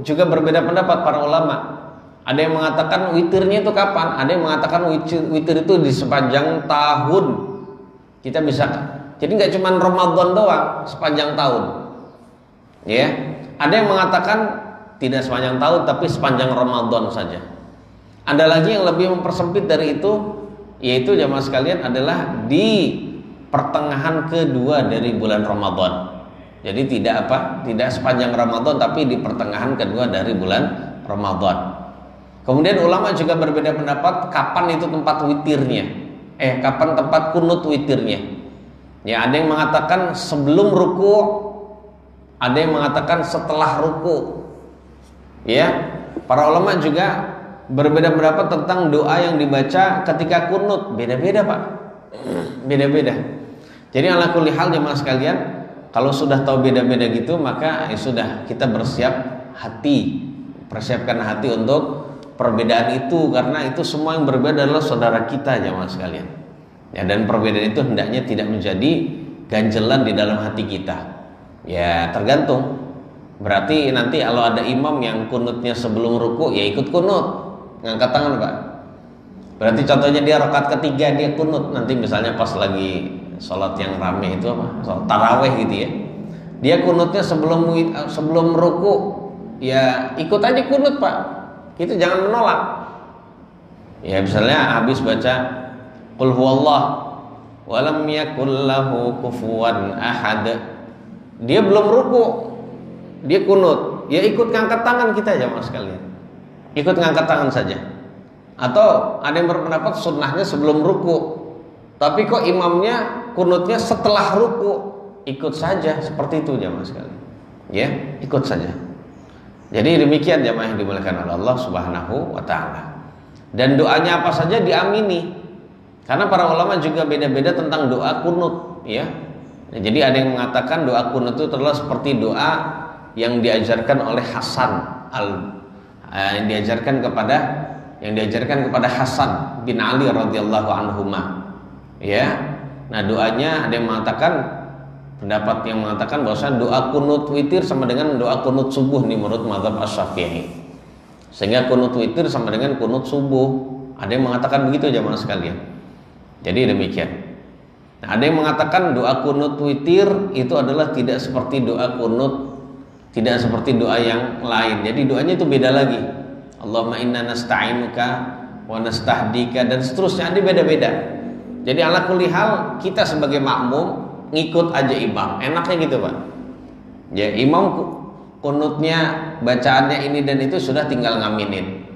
juga berbeda pendapat para ulama. Ada yang mengatakan witirnya itu kapan? Ada yang mengatakan witir itu di sepanjang tahun. Kita bisa, jadi nggak cuma Ramadan doang, sepanjang tahun. Ya, ada yang mengatakan tidak sepanjang tahun tapi sepanjang Ramadan saja. Ada lagi yang lebih mempersempit dari itu, yaitu jemaah sekalian adalah di pertengahan kedua dari bulan Ramadan. Jadi tidak sepanjang Ramadan tapi di pertengahan kedua dari bulan Ramadan. Kemudian ulama juga berbeda pendapat kapan itu tempat witirnya. Kapan tempat kunut witirnya. Ya, ada yang mengatakan sebelum ruku, ada yang mengatakan setelah ruku. Ya, para ulama juga berbeda pendapat tentang doa yang dibaca ketika kunut. Beda-beda, Pak. Beda-beda. Jadi ala kulli hal jemaah sekalian, kalau sudah tahu beda-beda gitu, maka sudah kita persiapkan hati untuk perbedaan itu, karena itu semua yang berbeda adalah saudara kita jemaah sekalian. Ya, dan perbedaan itu hendaknya tidak menjadi ganjelan di dalam hati kita. Ya, tergantung. Berarti nanti kalau ada imam yang kunutnya sebelum ruku, ya ikut kunut, ngangkat tangan, Pak. Berarti contohnya dia rakaat ketiga dia kunut, nanti misalnya pas lagi sholat yang rame itu apa? Sholat taraweh gitu ya. Dia kunutnya sebelum ruku, ya ikut aja kunut, Pak. Itu jangan menolak. Ya misalnya habis baca Qul huwallah wa lam yakul lahu kufuwan ahad. Dia belum ruku, dia kunut, ya ikut ngangkat tangan kita jamaah sekalian. Ikut ngangkat tangan saja. Atau ada yang berpendapat sunnahnya sebelum ruku, tapi kok imamnya kunutnya setelah ruku, ikut saja seperti itu jamaah sekalian. Ya, ikut saja. Jadi demikian jamaah yang dimuliakan oleh Allah Subhanahu wa taala. Dan doanya apa saja diamini. Karena para ulama juga beda-beda tentang doa kunut, ya. Jadi ada yang mengatakan doa kunut itu adalah seperti doa yang diajarkan oleh yang diajarkan kepada Hasan bin Ali radhiyallahu anhuma. Ya. Nah, doanya ada yang mengatakan, pendapat yang mengatakan bahwa doa kunut witir sama dengan doa kunut subuh nih menurut mazhab Asy-Syafi'i. Sehingga kunut witir sama dengan kunut subuh. Ada yang mengatakan begitu jamaah sekalian. Jadi demikian. Nah, ada yang mengatakan doa kunut witir itu adalah tidak seperti doa kunut, tidak seperti doa yang lain. Jadi doanya itu beda lagi. Allahumma inna nasta'inuka wa nastahdika dan seterusnya, ada beda-beda. Jadi ala kulli hal kita sebagai makmum ngikut aja imam. Enaknya gitu, Pak. Ya, imam kunutnya bacaannya ini dan itu sudah tinggal ngaminin.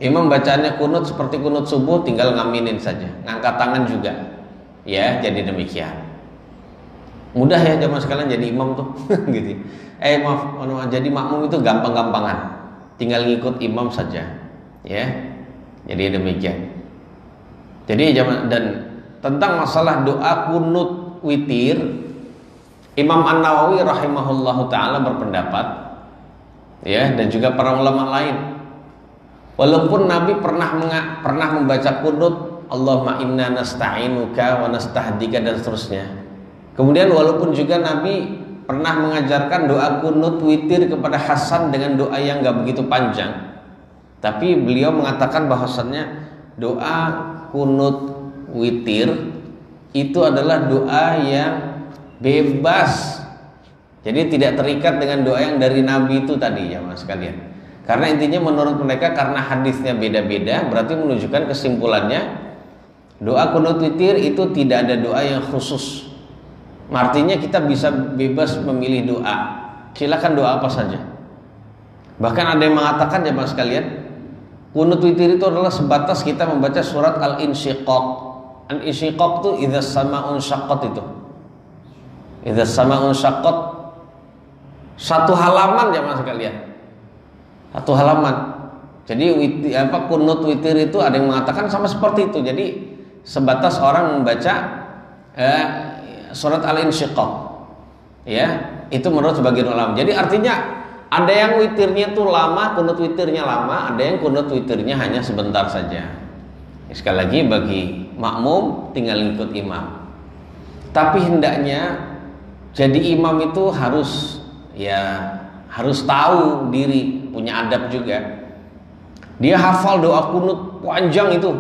Imam bacaannya kunut seperti kunut subuh, tinggal ngaminin saja, ngangkat tangan juga. Ya, jadi demikian. Mudah ya jamaah sekalian jadi imam tuh, gitu. Maaf, jadi makmum itu gampang-gampangan. Tinggal ngikut imam saja. Ya. Jadi demikian. Jadi dan tentang masalah doa kunut witir, Imam An-Nawawi rahimahullahu taala berpendapat, ya, dan juga para ulama lain, walaupun Nabi pernah membaca kunut Allahumma inna nasta'inuka wa nastahdika dan seterusnya. Kemudian walaupun juga Nabi pernah mengajarkan doa kunut witir kepada Hasan dengan doa yang gak begitu panjang, tapi beliau mengatakan bahwasannya doa kunut witir itu adalah doa yang bebas. Jadi tidak terikat dengan doa yang dari Nabi itu tadi ya mas sekalian. Karena intinya menurut mereka karena hadisnya beda-beda, berarti menunjukkan kesimpulannya doa kunut witir itu tidak ada doa yang khusus. Artinya kita bisa bebas memilih doa. Silakan doa apa saja. Bahkan ada yang mengatakan ya mas sekalian, kunut witir itu adalah sebatas kita membaca surat Al-Insyiqaq. Al-Insyiqaq itu idza sama'un syaqqat itu. Idza sama'un syaqqat, satu halaman ya mas sekalian. Satu halaman. Jadi kunut witir itu ada yang mengatakan sama seperti itu. Jadi sebatas orang membaca surat Al-Insyiqaq. Ya, itu menurut sebagian ulama. Jadi artinya ada yang witirnya itu lama, kunut witirnya lama, ada yang kunut witirnya hanya sebentar saja. Sekali lagi bagi makmum tinggal ikut imam. Tapi hendaknya jadi imam itu harus tahu diri, punya adab juga. Dia hafal doa kunut panjang itu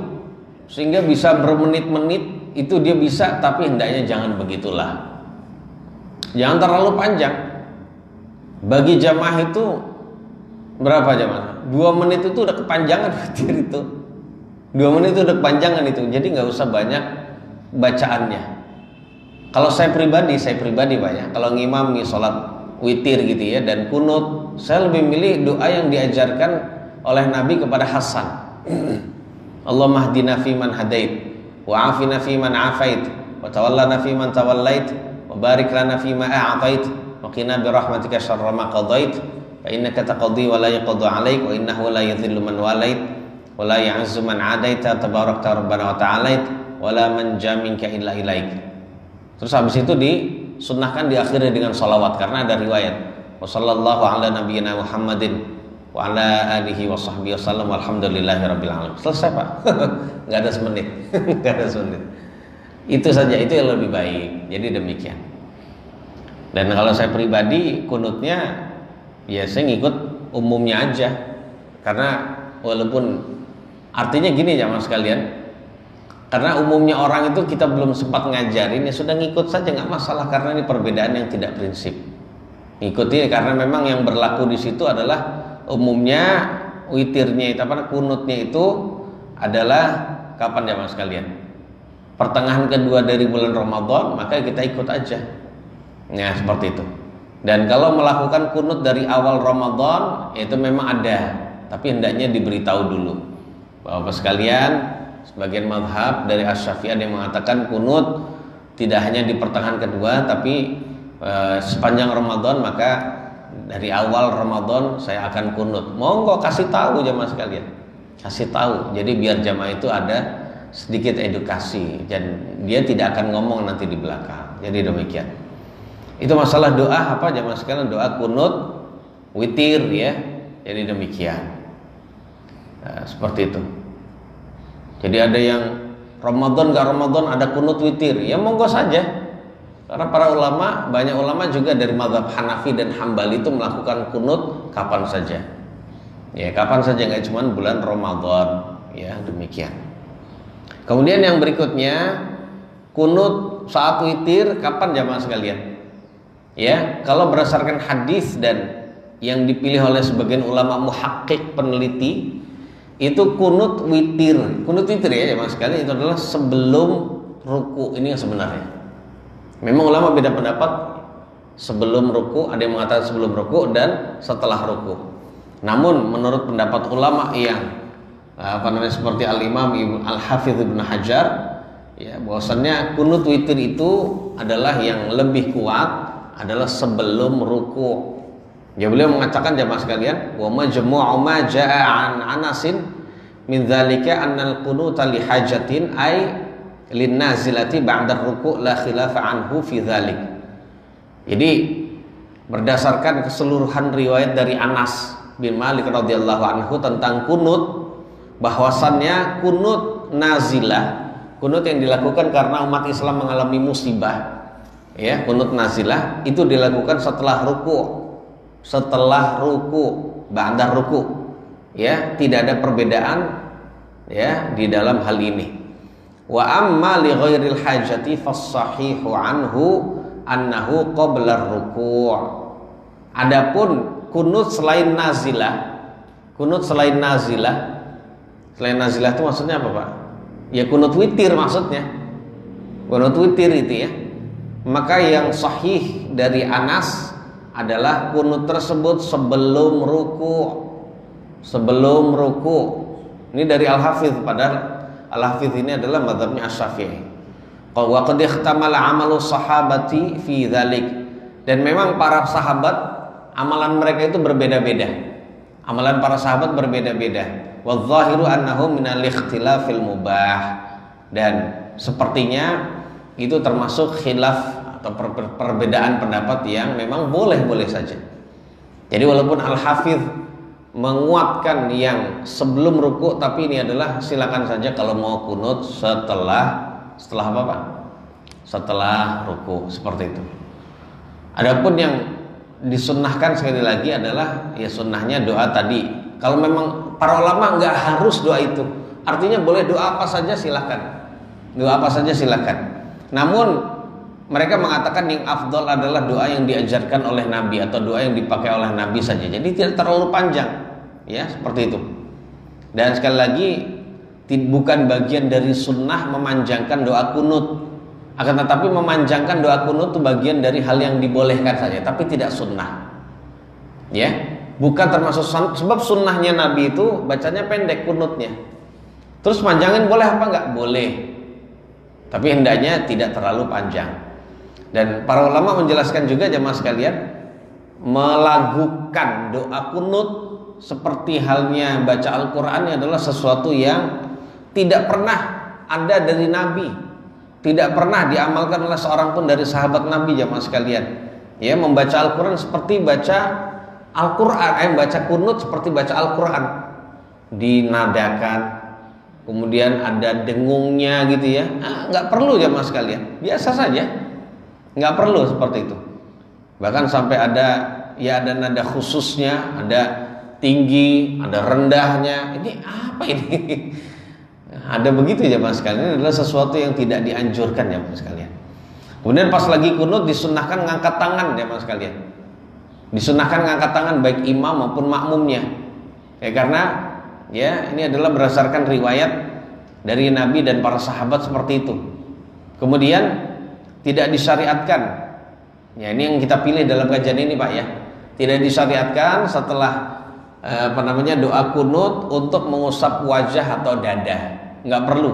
sehingga bisa bermenit-menit itu dia bisa, tapi hendaknya jangan begitulah. Jangan terlalu panjang. Bagi jamaah itu berapa jamaah? 2 menit itu udah kepanjangan witir itu. 2 menit itu udah kepanjangan itu. Jadi nggak usah banyak bacaannya. Kalau saya pribadi banyak. Kalau ngimami sholat witir gitu ya dan kunut, saya lebih milih doa yang diajarkan oleh Nabi kepada Hasan. Allahumma hdina fi man hadait, wa afina fi man afait, wa tawallana fi man tawallait, wa barik lana fi ma a'tait, wa qina bi rahmatika syarra ma qadait, fa innaka taqdi wa la yuqda 'alaik, wa innahu la yadhillu man walait, wa la ya'izzu man 'adaita, tabarakta rabbana wa ta'alait, wa la manja minka illa ilaik. Terus habis itu disunnahkan diakhiri dengan salawat karena ada riwayat wa sallallahu ala nabiyyina Muhammadin wa ala alihi wa sahbihi wasallam walhamdulillahi rabbil alamin. Selesai Pak. Nggak ada semenit. Nggak ada semenit. Itu saja, itu yang lebih baik. Jadi demikian. Dan kalau saya pribadi kunutnya ya saya ngikut umumnya aja. Karena walaupun artinya gini ya mas sekalian, karena umumnya orang itu kita belum sempat ngajarin ya sudah ngikut saja nggak masalah karena ini perbedaan yang tidak prinsip. Ngikuti karena memang yang berlaku di situ adalah umumnya witirnya itu kunutnya itu adalah kapan ya mas sekalian? Pertengahan kedua dari bulan Ramadan, maka kita ikut aja. Nah seperti itu. Dan kalau melakukan kunut dari awal Ramadan itu memang ada, tapi hendaknya diberitahu dulu. Bapak sekalian, sebagian mazhab dari Asy-Syafi'i ada yang mengatakan kunut tidak hanya di pertengahan kedua, tapi sepanjang Ramadan, maka dari awal Ramadan saya akan kunut. Monggo kasih tahu jamaah sekalian, kasih tahu. Jadi biar jamaah itu ada sedikit edukasi dan dia tidak akan ngomong nanti di belakang. Jadi demikian. Itu masalah doa apa jamaah sekalian, doa kunut witir ya. Jadi demikian. Nah, seperti itu. Jadi ada yang Ramadan gak Ramadan ada kunut witir, ya monggo saja. Karena para ulama, banyak ulama juga dari mazhab Hanafi dan Hambali itu melakukan kunut kapan saja. Ya, kapan saja, nggak cuma bulan Ramadan. Ya, demikian. Kemudian yang berikutnya kunut saat witir kapan jamaah sekalian? Ya, kalau berdasarkan hadis dan yang dipilih oleh sebagian ulama muhakkik peneliti, itu kunut witir ya jamaah sekalian, itu adalah sebelum ruku. Ini yang sebenarnya. Memang ulama beda pendapat, sebelum ruku, ada yang mengatakan sebelum ruku dan setelah ruku. Namun menurut pendapat ulama yang seperti Al-Imam Al-Hafidz Ibnu Hajar, ya, bahwasannya kunut witir itu adalah yang lebih kuat adalah sebelum ruku. Ya, beliau mengatakan jamaah sekalian, wa majmu'u ma jaa'a an Anasin min dzalika annal qunuta li hajatin ay lin nazilati ba'da ruku' la khilafa anhu fi dzalik. Jadi berdasarkan keseluruhan riwayat dari Anas bin Malik radhiyallahu anhu tentang kunut, bahwasannya kunut nazilah, kunut yang dilakukan karena umat Islam mengalami musibah, ya, kunut nazilah itu dilakukan setelah ruku, ba'da ruku, ya, tidak ada perbedaan, ya, di dalam hal ini. Wa amma li ghairil hajati fas-sahihu anhu annahu qabla ruku'. Adapun kunut selain nazilah, selain nazilah itu maksudnya apa, Pak? Ya kunut witir maksudnya. Kunut witir itu, ya. Maka yang sahih dari Anas adalah kunut tersebut sebelum ruku. Ini dari Al-Hafidz, padahal Al-Hafidz ini adalah mazhabnya Asy-Syafi'i. Wa qad ihtamala 'amalu sahabati fi dzalik. Dan memang para sahabat amalan mereka itu berbeda-beda. Amalan para sahabat berbeda-beda. Wadh-dhahiru annahu minal ikhtilafil mubah. Dan sepertinya itu termasuk khilaf atau perbedaan pendapat yang memang boleh-boleh saja. Jadi walaupun Al-Hafidz menguatkan yang sebelum ruku, tapi ini adalah silakan saja kalau mau kunut setelah apa, Pak? Setelah ruku, seperti itu. Adapun yang disunnahkan sekali lagi adalah ya sunnahnya doa tadi. Kalau memang para ulama nggak harus doa itu, artinya boleh doa apa saja silakan. Doa apa saja silakan. Namun mereka mengatakan yang afdol adalah doa yang diajarkan oleh Nabi atau doa yang dipakai oleh Nabi saja. Jadi tidak terlalu panjang, ya, seperti itu. Dan sekali lagi bukan bagian dari sunnah memanjangkan doa kunut. Akan tetapi memanjangkan doa kunut itu bagian dari hal yang dibolehkan saja, tapi tidak sunnah. Ya, bukan termasuk sebab sunnahnya Nabi itu bacanya pendek kunutnya. Terus panjangin boleh apa enggak? Boleh. Tapi hendaknya tidak terlalu panjang. Dan para ulama menjelaskan juga jemaah sekalian, melakukan doa kunut seperti halnya baca Al-Qur'an adalah sesuatu yang tidak pernah ada dari Nabi, tidak pernah diamalkan oleh seorang pun dari sahabat Nabi jemaah sekalian. Ya, membaca Al-Qur'an seperti baca Al-Qur'an, baca kunut seperti baca Al-Qur'an, dinadakan, kemudian ada dengungnya gitu ya. Nggak perlu jemaah sekalian, biasa saja, nggak perlu seperti itu. Bahkan sampai ada nada khususnya, ada tinggi, ada rendahnya. Ini apa ini? Ada begitu jemaah sekalian. Ini adalah sesuatu yang tidak dianjurkan jemaah sekalian. Kemudian pas lagi kunut disunnahkan ngangkat tangan jemaah sekalian. Disunnahkan ngangkat tangan baik imam maupun makmumnya. Ya, karena ya ini adalah berdasarkan riwayat dari Nabi dan para sahabat seperti itu. Kemudian tidak disyariatkan. Ya, ini yang kita pilih dalam kajian ini, Pak, ya. Tidak disyariatkan setelah doa kunut untuk mengusap wajah atau dada. Nggak perlu.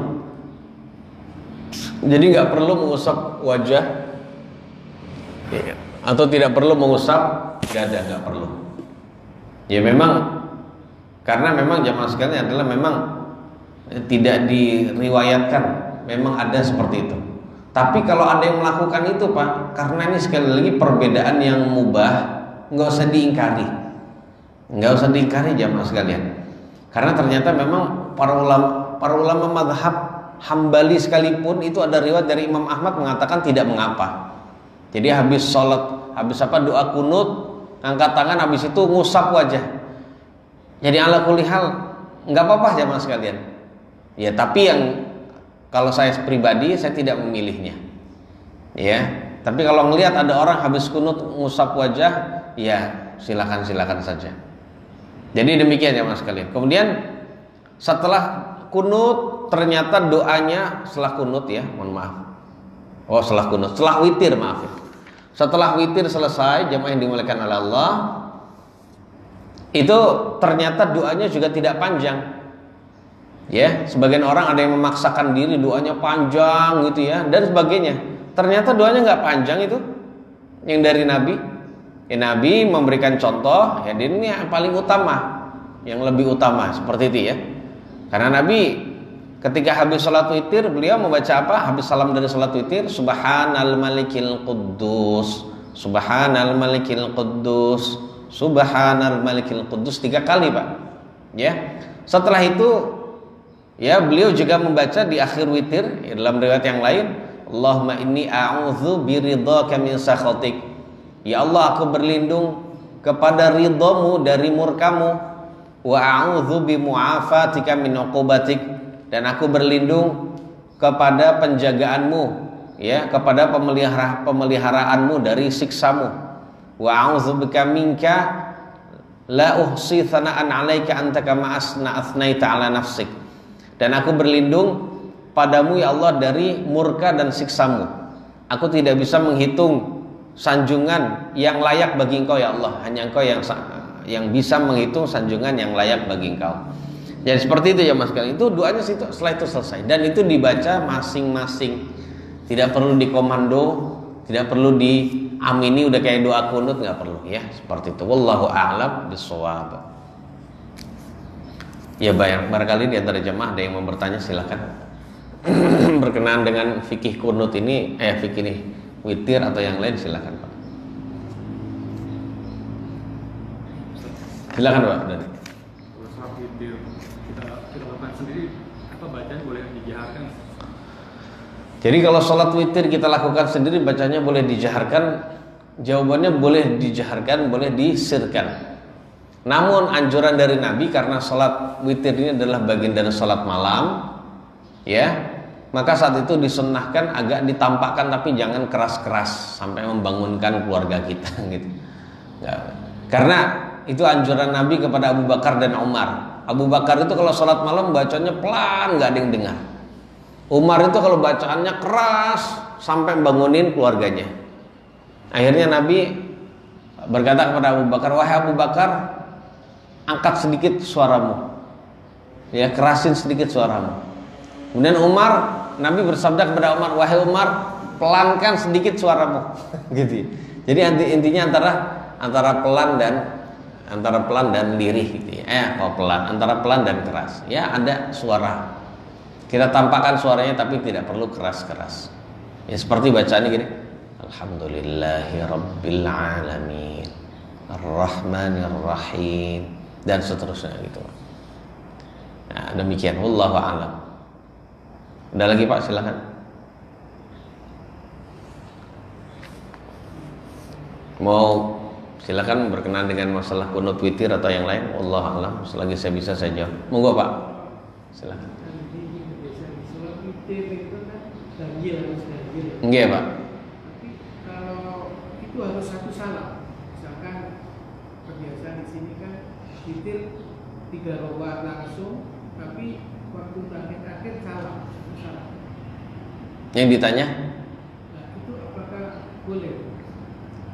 Jadi nggak perlu mengusap wajah atau tidak perlu mengusap dada, nggak perlu. Ya memang karena memang jamaah sekalian adalah memang tidak diriwayatkan, memang ada seperti itu. Tapi kalau ada yang melakukan itu, Pak, karena ini sekali lagi perbedaan yang mubah, nggak usah diingkari, jamaah sekalian. Karena ternyata memang para ulama mazhab Hambali sekalipun itu ada riwayat dari Imam Ahmad mengatakan tidak mengapa. Jadi habis sholat, doa kunut, angkat tangan, habis itu ngusap wajah. Jadi ala kulli hal nggak apa-apa jamaah sekalian. Ya, tapi yang kalau saya pribadi saya tidak memilihnya. Ya, tapi kalau ngelihat ada orang habis kunut ngusap wajah, ya silakan saja. Jadi demikian ya mas sekalian. Kemudian setelah kunut ternyata doanya setelah kunut ya, mohon maaf. Oh setelah kunut, setelah witir maaf ya. Setelah witir selesai, jamaah yang dimuliakan oleh Allah, itu ternyata doanya juga tidak panjang. Ya, sebagian orang ada yang memaksakan diri doanya panjang gitu ya dan sebagainya. Ternyata doanya nggak panjang itu yang dari Nabi. Ya, Nabi memberikan contoh ya ini yang paling utama, yang lebih utama seperti itu ya. Karena Nabi ketika habis salat witir beliau membaca apa? Habis salam dari salat witir, Subhanal Malikil Quddus, Subhanal Malikil Quddus, Subhanal Malikil Quddus 3 kali Pak. Ya. Setelah itu ya beliau juga membaca di akhir witir ya, dalam riwayat yang lain, Allahumma inni a'udzu biridhaka min sakhatik. Ya Allah, aku berlindung kepada ridhamu dari murkamu, wa a'udzu bimu'afatika min 'uqubatik, dan aku berlindung kepada penjagaanmu ya, kepada pemeliharaanmu dari siksamu. Wa a'udzu bika minka la uhsi thana'an 'alaika anta kama asnaita 'ala nafsik. Dan aku berlindung padamu ya Allah dari murka dan siksamu. Aku tidak bisa menghitung sanjungan yang layak bagi engkau ya Allah. Hanya engkau yang bisa menghitung sanjungan yang layak bagi engkau. Jadi seperti itu ya mas kalian. Itu doanya situ, setelah itu selesai. Dan itu dibaca masing-masing. Tidak perlu dikomando, tidak perlu diamini udah kayak doa kunut, nggak perlu ya. Seperti itu. Wallahu a'lam bishawab. Ya barangkali di antara jemaah ada yang mau bertanya, silakan. Berkenaan dengan fikih kunut ini, fikih ini witir atau yang lain, silakan Pak. Silakan Pak. Kalau sholat witir kita lakukan sendiri, apa bacaan boleh dijaharkan? Jadi kalau sholat witir kita lakukan sendiri, bacanya boleh dijaharkan? Jawabannya boleh dijaharkan, boleh disirkan. Namun anjuran dari Nabi, karena sholat witir ini adalah bagian dari sholat malam, ya, maka saat itu disunnahkan agak ditampakkan, tapi jangan keras-keras sampai membangunkan keluarga kita, gitu. Karena itu anjuran Nabi kepada Abu Bakar dan Umar. Abu Bakar itu kalau sholat malam bacanya pelan, nggak ada yang dengar. Umar itu kalau bacaannya keras sampai bangunin keluarganya. Akhirnya Nabi berkata kepada Abu Bakar, wahai Abu Bakar, angkat sedikit suaramu, ya, kerasin sedikit suaramu. Kemudian Umar, Nabi bersabda kepada Umar, wahai Umar, pelankan sedikit suaramu. Gitu. Jadi intinya antara pelan dan lirih gitu ya. Kalau pelan, antara pelan dan keras. Ya, ada suara. Kita tampakkan suaranya tapi tidak perlu keras-keras. Ya seperti bacaannya gini. Alhamdulillahirabbil alamin. Arrahmanirrahim dan seterusnya gitu. Nah, demikian wallahu a'lam. Ada lagi Pak, silakan. Mau silakan berkenaan dengan masalah kunut witir atau yang lain, wallahu a'lam. Selagi saya bisa saya jawab. Monggo Pak. Silakan. Nggih, Pak. Tapi kalau itu harus satu salam. Misalkan kebiasaan di sini kan witir 3 rakaat langsung, tapi waktu terakhir salam. Yang ditanya? Nah, itu apakah boleh?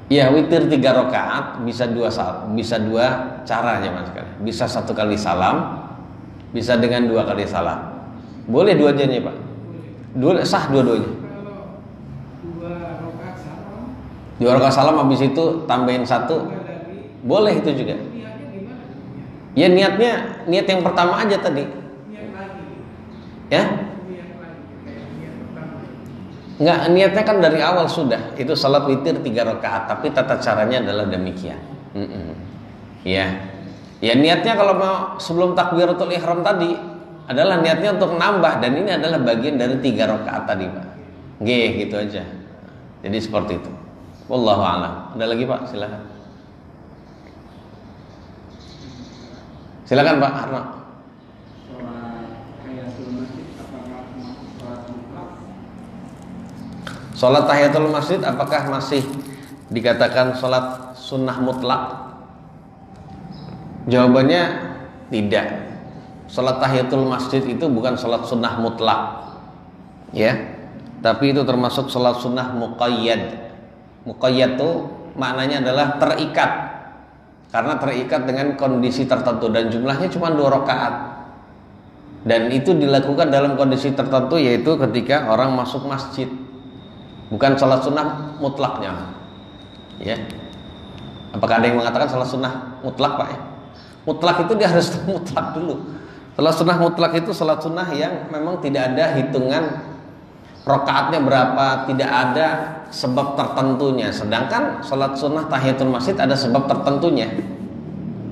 Ya, witir 3 rakaat bisa dua caranya Mas. Bisa 1 kali salam, bisa dengan 2 kali salam. Boleh dua-duanya Pak. Boleh. Sah dua-duanya. Kalau 2 rakaat salam, 2 rakaat salam habis itu tambahin 1. Boleh itu juga. niatnya gimana? Ya niat yang pertama aja tadi. Niat lagi. Ya? Niat lagi. Kayak niat pertama. Enggak, niatnya kan dari awal sudah. Itu salat witir 3 rakaat, tapi tata caranya adalah demikian. Ya. Ya niatnya kalau mau sebelum takbiratul ihram tadi adalah niatnya untuk nambah, dan ini adalah bagian dari 3 rakaat tadi, Pak. Nggih, gitu aja. Jadi seperti itu. Wallahu a'lam. Ada lagi, Pak? Silakan. Silakan, Pak Arno. Sholat tahiyatul masjid apakah masih dikatakan sholat sunnah mutlak? Jawabannya tidak. Sholat tahiyatul masjid itu bukan sholat sunnah mutlak, ya, tapi itu termasuk sholat sunnah muqayyad. Muqayyad itu maknanya adalah terikat, karena terikat dengan kondisi tertentu dan jumlahnya cuma 2 rakaat. Dan itu dilakukan dalam kondisi tertentu, yaitu ketika orang masuk masjid. Bukan sholat sunnah mutlaknya, ya. Apakah ada yang mengatakan sholat sunnah mutlak, Pak? Mutlak itu dia harus mutlak dulu. Sholat sunnah mutlak itu sholat sunnah yang memang tidak ada hitungan rakaatnya berapa, tidak ada sebab tertentunya. Sedangkan sholat sunnah tahiyatul masjid ada sebab tertentunya.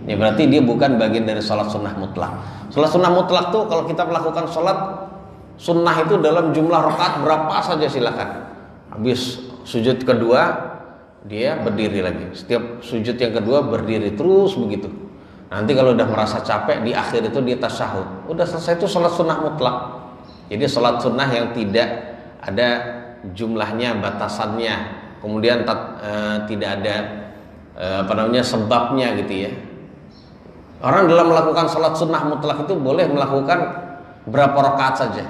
Ya berarti dia bukan bagian dari sholat sunnah mutlak. Sholat sunnah mutlak tuh kalau kita melakukan sholat sunnah itu dalam jumlah rakaat berapa saja silakan. Habis sujud kedua dia berdiri lagi. Setiap sujud yang kedua berdiri terus begitu. Nanti kalau udah merasa capek di akhir itu dia tasyahud. Udah selesai, itu sholat sunnah mutlak. Jadi sholat sunnah yang tidak ada jumlahnya, batasannya, kemudian tidak ada sebabnya gitu ya. Orang dalam melakukan sholat sunnah mutlak itu boleh melakukan berapa rakaat saja.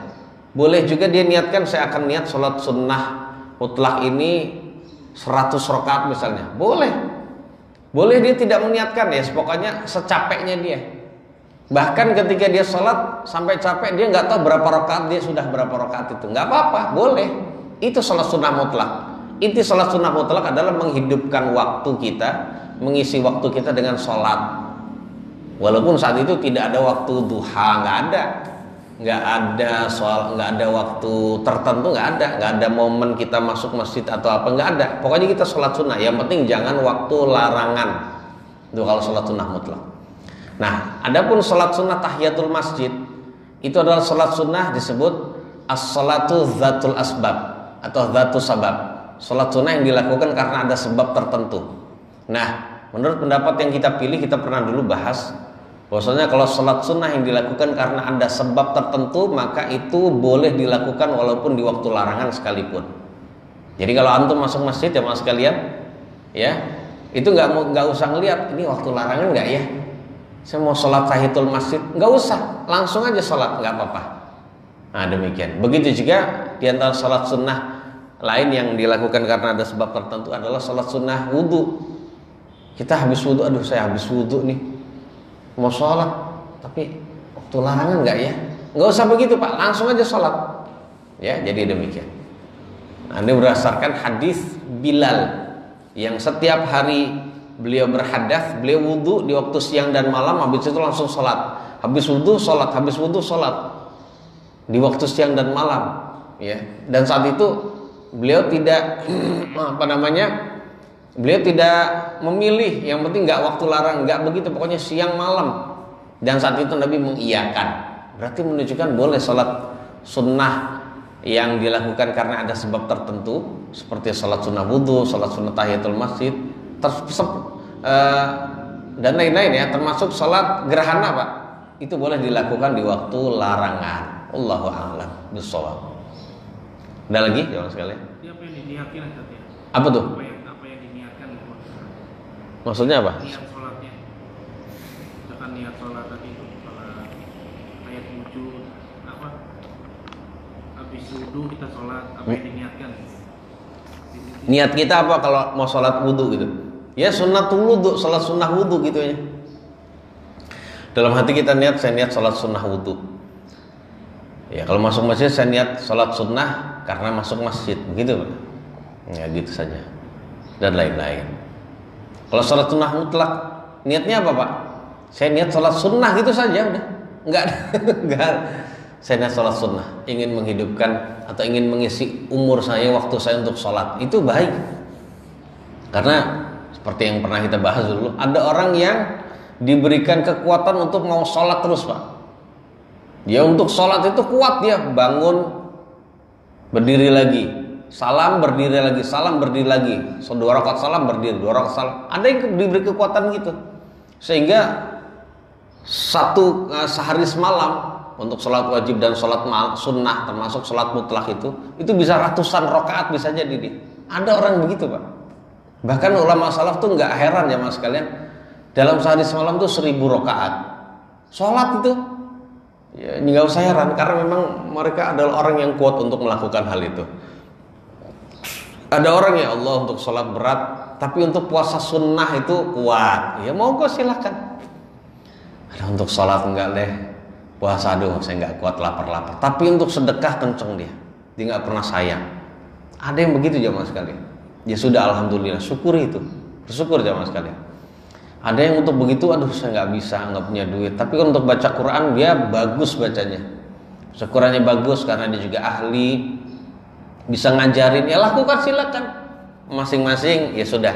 Boleh juga dia niatkan, saya akan niat sholat sunnah mutlak ini 100 rakaat misalnya. Boleh dia tidak meniatkan, ya pokoknya secapeknya dia. Bahkan ketika dia sholat sampai capek, dia nggak tahu berapa rakaat, dia sudah berapa rakaat itu, nggak apa-apa, boleh. Itu sholat sunnah mutlak. Inti sholat sunnah mutlak adalah menghidupkan waktu kita, mengisi waktu kita dengan sholat. Walaupun saat itu tidak ada waktu duha, nggak ada waktu tertentu, nggak ada momen kita masuk masjid atau apa, nggak ada. Pokoknya kita sholat sunnah. Yang penting jangan waktu larangan. Itu kalau sholat sunnah mutlak. Nah, adapun sholat sunnah tahiyatul masjid itu adalah sholat sunnah disebut as-sholatu dzatul asbab atau dzatus sabab. Sholat sunnah yang dilakukan karena ada sebab tertentu. Nah, menurut pendapat yang kita pilih, kita pernah dulu bahas bahwasanya kalau sholat sunnah yang dilakukan karena ada sebab tertentu, maka itu boleh dilakukan walaupun di waktu larangan sekalipun. Jadi kalau antum masuk masjid ya mas sekalian, ya itu nggak usah ngeliat ini waktu larangan nggak ya. Saya mau sholat tahiyatul masjid, nggak usah, langsung aja sholat, nggak apa-apa. Nah demikian. Begitu juga di antara sholat sunnah lain yang dilakukan karena ada sebab tertentu adalah sholat sunnah wudhu. Kita habis wudhu, aduh saya habis wudhu nih, mau sholat, tapi waktu larangan nggak ya? Nggak usah begitu Pak, langsung aja sholat. Ya, jadi demikian. Nah, ini berdasarkan hadis Bilal yang setiap hari beliau berhadas, beliau wudhu di waktu siang dan malam, habis itu langsung sholat. Habis wudhu sholat, habis wudhu sholat di waktu siang dan malam. Ya, dan saat itu beliau tidak beliau tidak memilih, yang penting nggak waktu larang, nggak begitu, pokoknya siang malam. Dan saat itu Nabi mengiyakan, berarti menunjukkan boleh sholat sunnah yang dilakukan karena ada sebab tertentu, seperti sholat sunnah wudhu, sholat sunnah tahiyatul masjid, dan lain-lain ya, termasuk sholat gerhana Pak, itu boleh dilakukan di waktu larangan. Allahu a'lam bishawab. Ada lagi jangan sekalian? Apa yang diniatkan tadi? Apa tuh? Apa yang diniatkan? Maksudnya apa? Niat sholatnya. Misalkan niat sholat tadi itu sholat ayat wujud apa? Habis wudhu kita sholat, apa yang diniatkan? Niat kita apa kalau mau sholat wudhu gitu? Ya sunnatul wudhu, sholat sunnah wudhu gitu ya. Dalam hati kita niat, saya niat sholat sunnah wudhu. Ya kalau masuk masjid saya niat sholat sunnah karena masuk masjid, begitu Pak. Ya gitu saja. Dan lain-lain. Kalau sholat sunnah mutlak, niatnya apa Pak? Saya niat sholat sunnah gitu saja udah. Enggak. Saya niat sholat sunnah, ingin menghidupkan atau ingin mengisi umur saya, waktu saya untuk sholat, itu baik. Karena seperti yang pernah kita bahas dulu, ada orang yang diberikan kekuatan untuk mau sholat terus Pak. Dia untuk sholat itu kuat, dia bangun, berdiri lagi, salam berdiri lagi, salam berdiri lagi, 2 rakaat salam berdiri, 2 rakaat salam. Ada yang diberi kekuatan gitu, sehingga sehari semalam untuk sholat wajib dan sholat sunnah termasuk sholat mutlak itu bisa ratusan rakaat bisa jadi dia. Ada orang begitu Pak. Bahkan ulama salaf tuh nggak heran ya mas sekalian, dalam sehari semalam tuh 1000 rakaat sholat itu. Ya, nggak usah heran karena memang mereka adalah orang yang kuat untuk melakukan hal itu. Ada orang ya Allah untuk sholat berat, tapi untuk puasa sunnah itu kuat. Ya monggo silakan. Ada untuk sholat enggak deh, puasa aduh saya nggak kuat lapar. Tapi untuk sedekah kenceng dia nggak pernah sayang. Ada yang begitu jamaah sekalian. Ya sudah alhamdulillah, syukuri itu, bersyukur jamaah sekalian. Ada yang untuk begitu, aduh saya nggak bisa, nggak punya duit. Tapi untuk baca Quran dia bagus bacanya, Qurannya bagus karena dia juga ahli, bisa ngajarin. Ya lakukan silakan, masing-masing. Ya sudah.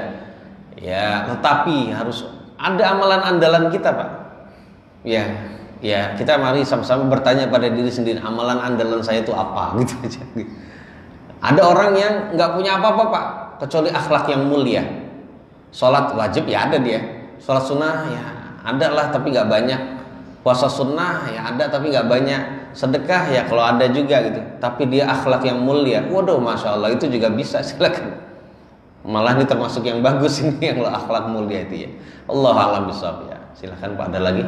Ya tetapi harus ada amalan andalan kita Pak. Ya kita mari sama-sama bertanya pada diri sendiri, amalan andalan saya itu apa gitu aja. Ada orang yang nggak punya apa-apa Pak, kecuali akhlak yang mulia. Sholat wajib ya ada dia. Sholat sunnah ya ada lah tapi nggak banyak. Puasa sunnah ya ada tapi nggak banyak. Sedekah ya kalau ada juga gitu. Tapi dia akhlak yang mulia. Waduh masya Allah itu juga bisa silakan. Malah ini termasuk yang bagus ini yang akhlak mulia itu ya. Allah alam bisawab ya. Silakan Pak, ada lagi.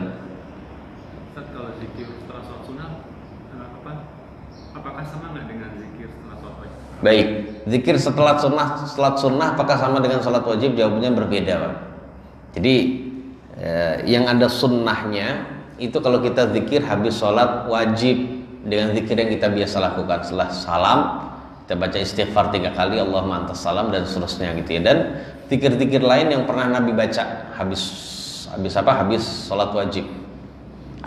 Ustaz, kalau zikir setelah sholat sunnah apakah sama nggak dengan zikir setelah sholat wajib? Baik, zikir setelah sunnah apakah sama dengan sholat wajib? Jawabannya berbeda Pak. Jadi yang ada sunnahnya itu kalau kita zikir habis sholat wajib dengan zikir yang kita biasa lakukan setelah salam kita baca istighfar 3 kali Allahumma antas salam dan seterusnya gitu ya. Dan zikir-zikir lain yang pernah Nabi baca habis sholat wajib.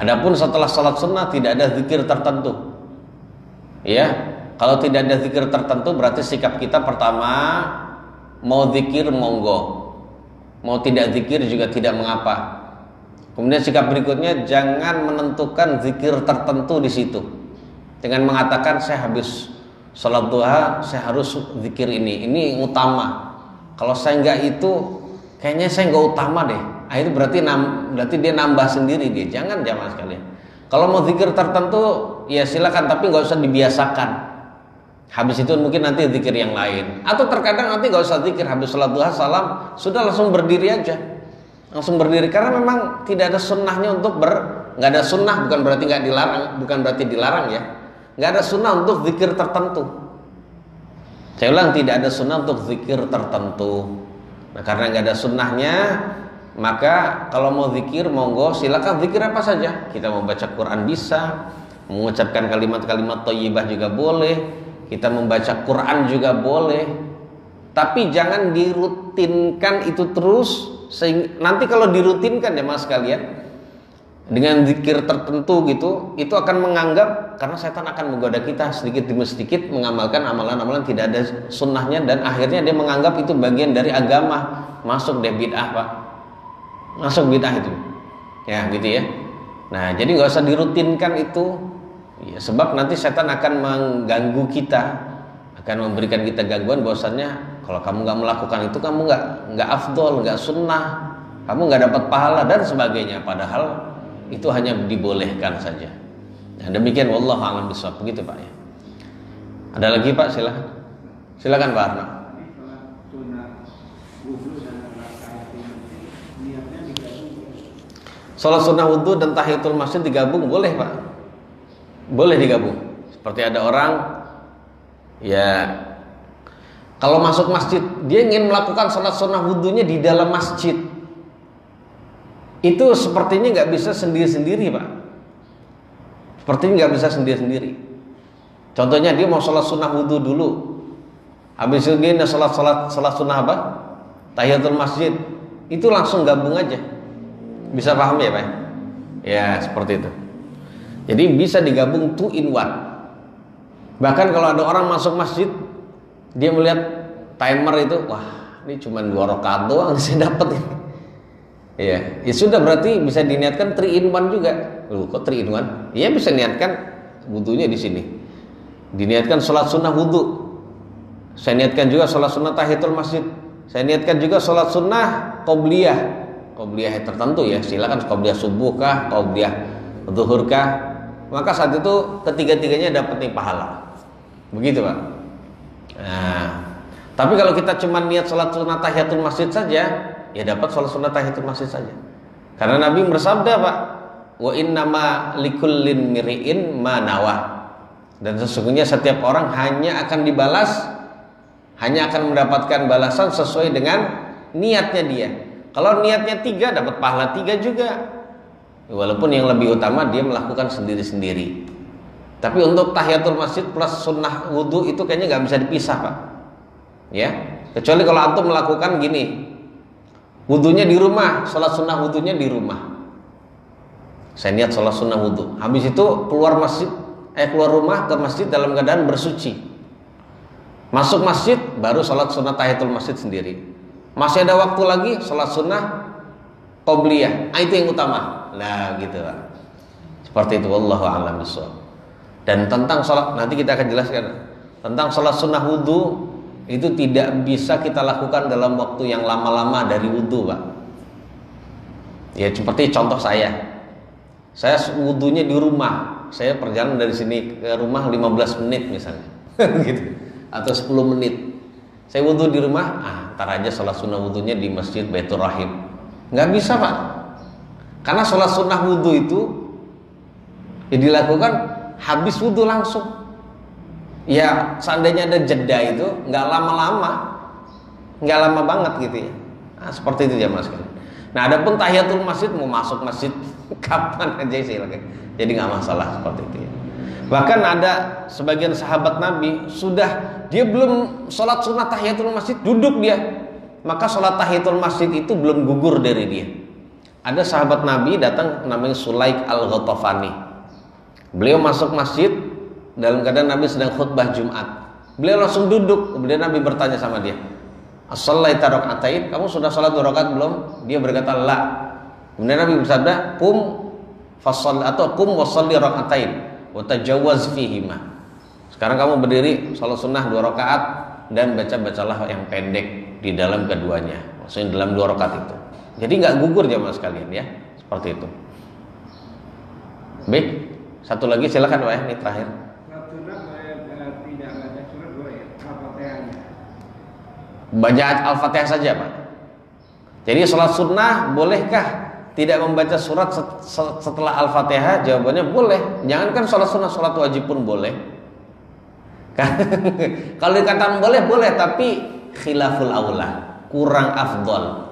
Adapun setelah sholat sunnah tidak ada zikir tertentu. Ya, kalau tidak ada zikir tertentu berarti sikap kita pertama mau zikir monggo. Mau tidak zikir juga tidak mengapa. Kemudian sikap berikutnya jangan menentukan zikir tertentu di situ. Dengan mengatakan saya habis sholat duha saya harus zikir ini utama. Kalau saya nggak itu kayaknya saya nggak utama deh. Itu berarti dia nambah sendiri dia. Jangan jamaah sekalian. Kalau mau zikir tertentu ya silakan tapi nggak usah dibiasakan. Habis itu mungkin nanti zikir yang lain. Atau terkadang nanti gak usah zikir, habis sholat duha salam sudah langsung berdiri aja. Langsung berdiri karena memang tidak ada sunnahnya untuk nggak ada sunnah bukan berarti nggak dilarang, bukan berarti dilarang ya. Nggak ada sunnah untuk zikir tertentu. Saya ulang, tidak ada sunnah untuk zikir tertentu. Nah karena nggak ada sunnahnya, maka kalau mau zikir monggo silakan zikir apa saja. Kita mau baca Quran bisa, mengucapkan kalimat-kalimat thayyibah juga boleh. Kita membaca Quran juga boleh, tapi jangan dirutinkan itu terus. Nanti kalau dirutinkan ya mas kalian dengan zikir tertentu gitu, itu akan menganggap karena setan akan menggoda kita sedikit demi sedikit mengamalkan amalan-amalan tidak ada sunnahnya dan akhirnya dia menganggap itu bagian dari agama, masuk deh bid'ah Pak, masuk bid'ah itu, ya gitu ya. Nah jadi nggak usah dirutinkan itu. Ya, sebab nanti setan akan mengganggu kita, akan memberikan kita gangguan bahwasannya kalau kamu nggak melakukan itu kamu nggak afdol, nggak sunnah, kamu nggak dapat pahala dan sebagainya. Padahal itu hanya dibolehkan saja. Nah, demikian wallahu a'lam bishawab begitu Pak ya. Ada lagi Pak, silakan Pak Arna. Sholat sunnah wudhu dan tahiyatul masjid digabung boleh Pak. Boleh digabung. Seperti ada orang ya kalau masuk masjid dia ingin melakukan sholat sunnah wudhunya di dalam masjid. Itu sepertinya nggak bisa sendiri-sendiri Pak. Sepertinya nggak bisa sendiri-sendiri. Contohnya dia mau sholat sunnah wudhu dulu, habis itu dia sholat sunnah apa? Tahiyatul masjid. Itu langsung gabung aja. Bisa paham ya Pak? Ya seperti itu. Jadi bisa digabung 2 in 1. Bahkan kalau ada orang masuk masjid, dia melihat timer itu, wah ini cuma 2 rakaat doang saya dapat ini. Ya sudah berarti bisa diniatkan 3 in 1 juga. Loh, kok 3 in 1? Iya bisa niatkan wudunya di sini. Diniatkan sholat sunnah wudu. Saya niatkan juga sholat sunnah tahiyatul masjid. Saya niatkan juga sholat sunnah qobliyah. Qobliyah tertentu ya, silakan qobliyah subuh kah, qobliyah zuhur kah. maka saat itu ketiga-tiganya dapat nih pahala. Begitu Pak. Nah, tapi kalau kita cuma niat sholat sunat tahiyatul masjid saja, ya dapat sholat sunat tahiyatul masjid saja. Karena Nabi bersabda Pak, wa innama likullin miri'in ma nawah. Dan sesungguhnya setiap orang hanya akan dibalas, hanya akan mendapatkan balasan sesuai dengan niatnya dia. Kalau niatnya 3 dapat pahala 3 juga. Walaupun yang lebih utama dia melakukan sendiri-sendiri. Tapi untuk tahiyatul masjid plus sunnah wudhu itu kayaknya nggak bisa dipisah Pak. Ya, kecuali kalau antum melakukan gini, wudhunya di rumah, sholat sunnah wudhunya di rumah. Saya niat sholat sunnah wudhu, habis itu keluar rumah ke masjid dalam keadaan bersuci. Masuk masjid baru sholat sunnah tahiyatul masjid sendiri. Masih ada waktu lagi sholat sunnah qobliyah. Itu yang utama. Nah gitu Pak. Seperti itu, wallahu a'lam bishawab. Dan tentang sholat, nanti kita akan jelaskan tentang sholat sunnah wudhu, itu tidak bisa kita lakukan dalam waktu yang lama-lama dari wudhu Pak. Ya seperti contoh saya wudhunya di rumah. Saya perjalanan dari sini ke rumah 15 menit misalnya gitu. Atau 10 menit. Saya wudhu di rumah, ntar aja sholat sunnah wudhunya di masjid Baitur Rahim. Nggak bisa Pak. Karena sholat sunnah wudhu itu ya dilakukan habis wudhu langsung. Ya seandainya ada jeda itu nggak lama-lama, nggak lama banget gitu ya. Nah, seperti itu jamaah sekalian. Nah adapun tahiyatul masjid mau masuk masjid kapan aja silakan. Jadi nggak masalah seperti itu ya. Bahkan ada sebagian sahabat Nabi sudah dia belum sholat sunnah tahiyatul masjid duduk dia, maka sholat tahiyatul masjid itu belum gugur dari dia. Ada sahabat Nabi datang namanya Sulaik al-Ghatafani. Beliau masuk masjid dalam keadaan Nabi sedang khutbah Jumat. Beliau langsung duduk. Kemudian Nabi bertanya sama dia, "As-shallaita raka'atain? Kamu sudah sholat 2 rakaat belum?" Dia berkata, "La." Kemudian Nabi bersabda, "Qum fasall atau qum wasalli raka'atain wa tajawwaz fihima." Sekarang kamu berdiri sholat sunnah 2 rakaat dan bacalah yang pendek di dalam keduanya. Maksudnya dalam 2 rakaat itu. Jadi nggak gugur jamaah sekalian ya, seperti itu. Baik, satu lagi silakan Pak ya, ini terakhir. Baca Al-Fatihah saja Pak. Jadi sholat sunnah bolehkah tidak membaca surat setelah Al-Fatihah? Jawabannya boleh. Jangankan sholat sunnah, sholat wajib pun boleh. Kalau dikatakan boleh, tapi khilaful aula, kurang afdol.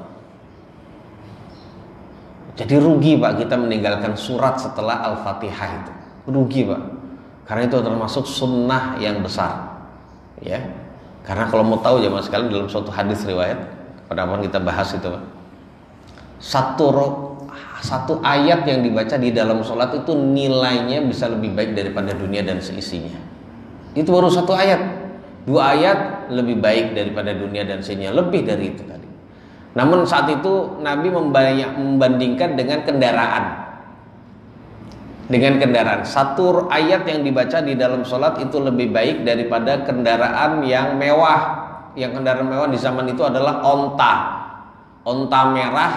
Jadi rugi Pak kita meninggalkan surat setelah Al-Fatihah itu. Rugi Pak. Karena itu termasuk sunnah yang besar. Ya. Karena kalau mau tahu jamaah sekalian dalam suatu hadis riwayat, kapan kita bahas itu Pak. Satu ayat yang dibaca di dalam sholat itu nilainya bisa lebih baik daripada dunia dan seisinya. Itu baru 1 ayat. 2 ayat lebih baik daripada dunia dan seisinya, lebih dari itu tadi. Namun saat itu Nabi membandingkan dengan kendaraan. Dengan kendaraan, 1 ayat yang dibaca di dalam sholat itu lebih baik daripada kendaraan yang mewah. Yang kendaraan mewah di zaman itu adalah onta merah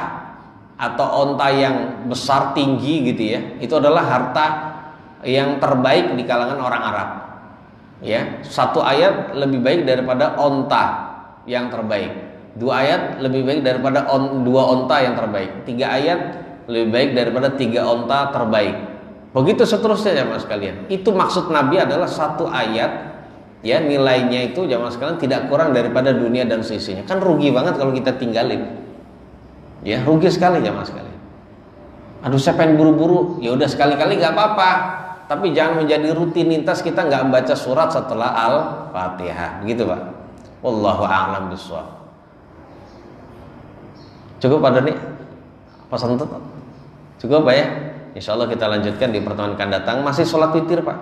atau onta yang besar tinggi gitu ya. Itu adalah harta yang terbaik di kalangan orang Arab. Ya, 1 ayat lebih baik daripada onta yang terbaik. 2 ayat lebih baik daripada 2 onta yang terbaik. 3 ayat lebih baik daripada 3 onta terbaik. Begitu seterusnya jamaah sekalian. Itu maksud Nabi adalah 1 ayat ya, nilainya itu jamaah sekalian tidak kurang daripada dunia dan seisinya. Kan rugi banget kalau kita tinggalin. Ya, rugi sekali jamaah sekalian. Aduh saya pengen buru-buru, ya udah sekali-kali nggak apa-apa. Tapi jangan menjadi rutinitas kita nggak membaca surat setelah Al-Fatihah. Begitu Pak. Wallahu a'lam bishawab. Cukup Pak Doni? Pesan tutup? Cukup Pak ya? Insya Allah kita lanjutkan di pertemuan akan datang. Masih sholat witir Pak.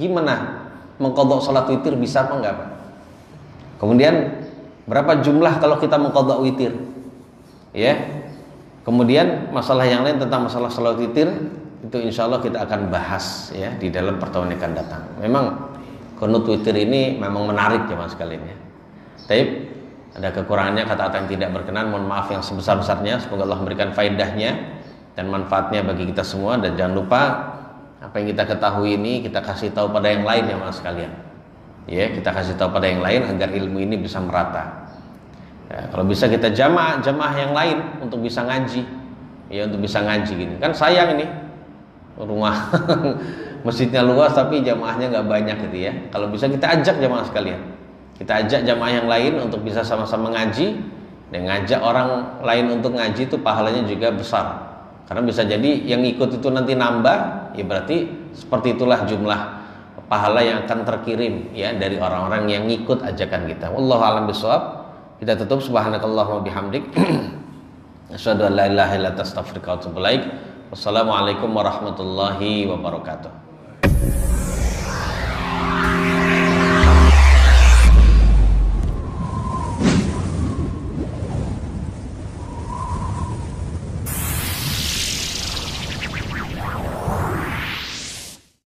Gimana mengqadha sholat witir, bisa apa enggak Pak? Kemudian berapa jumlah kalau kita mengqadha witir? Ya. Kemudian masalah yang lain tentang masalah sholat witir itu insya Allah kita akan bahas ya di dalam pertemuan yang akan datang. Memang qunut witir ini memang menarik ya Mas sekalian ya. Tapi ada kekurangannya, kata-kata yang tidak berkenan, mohon maaf yang sebesar-besarnya. Semoga Allah memberikan faedahnya dan manfaatnya bagi kita semua. Dan jangan lupa Apa yang kita ketahui ini kita kasih tahu pada yang lain ya mas sekalian. Ya, kita kasih tahu pada yang lain agar ilmu ini bisa merata. Ya, kalau bisa kita jamaah yang lain untuk bisa ngaji. Ya, untuk bisa ngaji gini. Kan sayang ini rumah masjidnya luas tapi jamaahnya nggak banyak gitu ya. Kalau bisa kita ajak jamaah sekalian. Kita ajak jamaah yang lain untuk bisa sama-sama ngaji dan ngajak orang lain untuk ngaji itu pahalanya juga besar. Karena bisa jadi yang ikut itu nanti nambah, ya berarti seperti itulah jumlah pahala yang akan terkirim ya dari orang-orang yang ngikut ajakan kita. Wallahu a'lam bishawab. Kita tutup subhanakallahumma bihamdik. Asyhadu an la ilaha illa anta astaghfiruka wa atubu ilaik. Wassalamualaikum warahmatullahi wabarakatuh.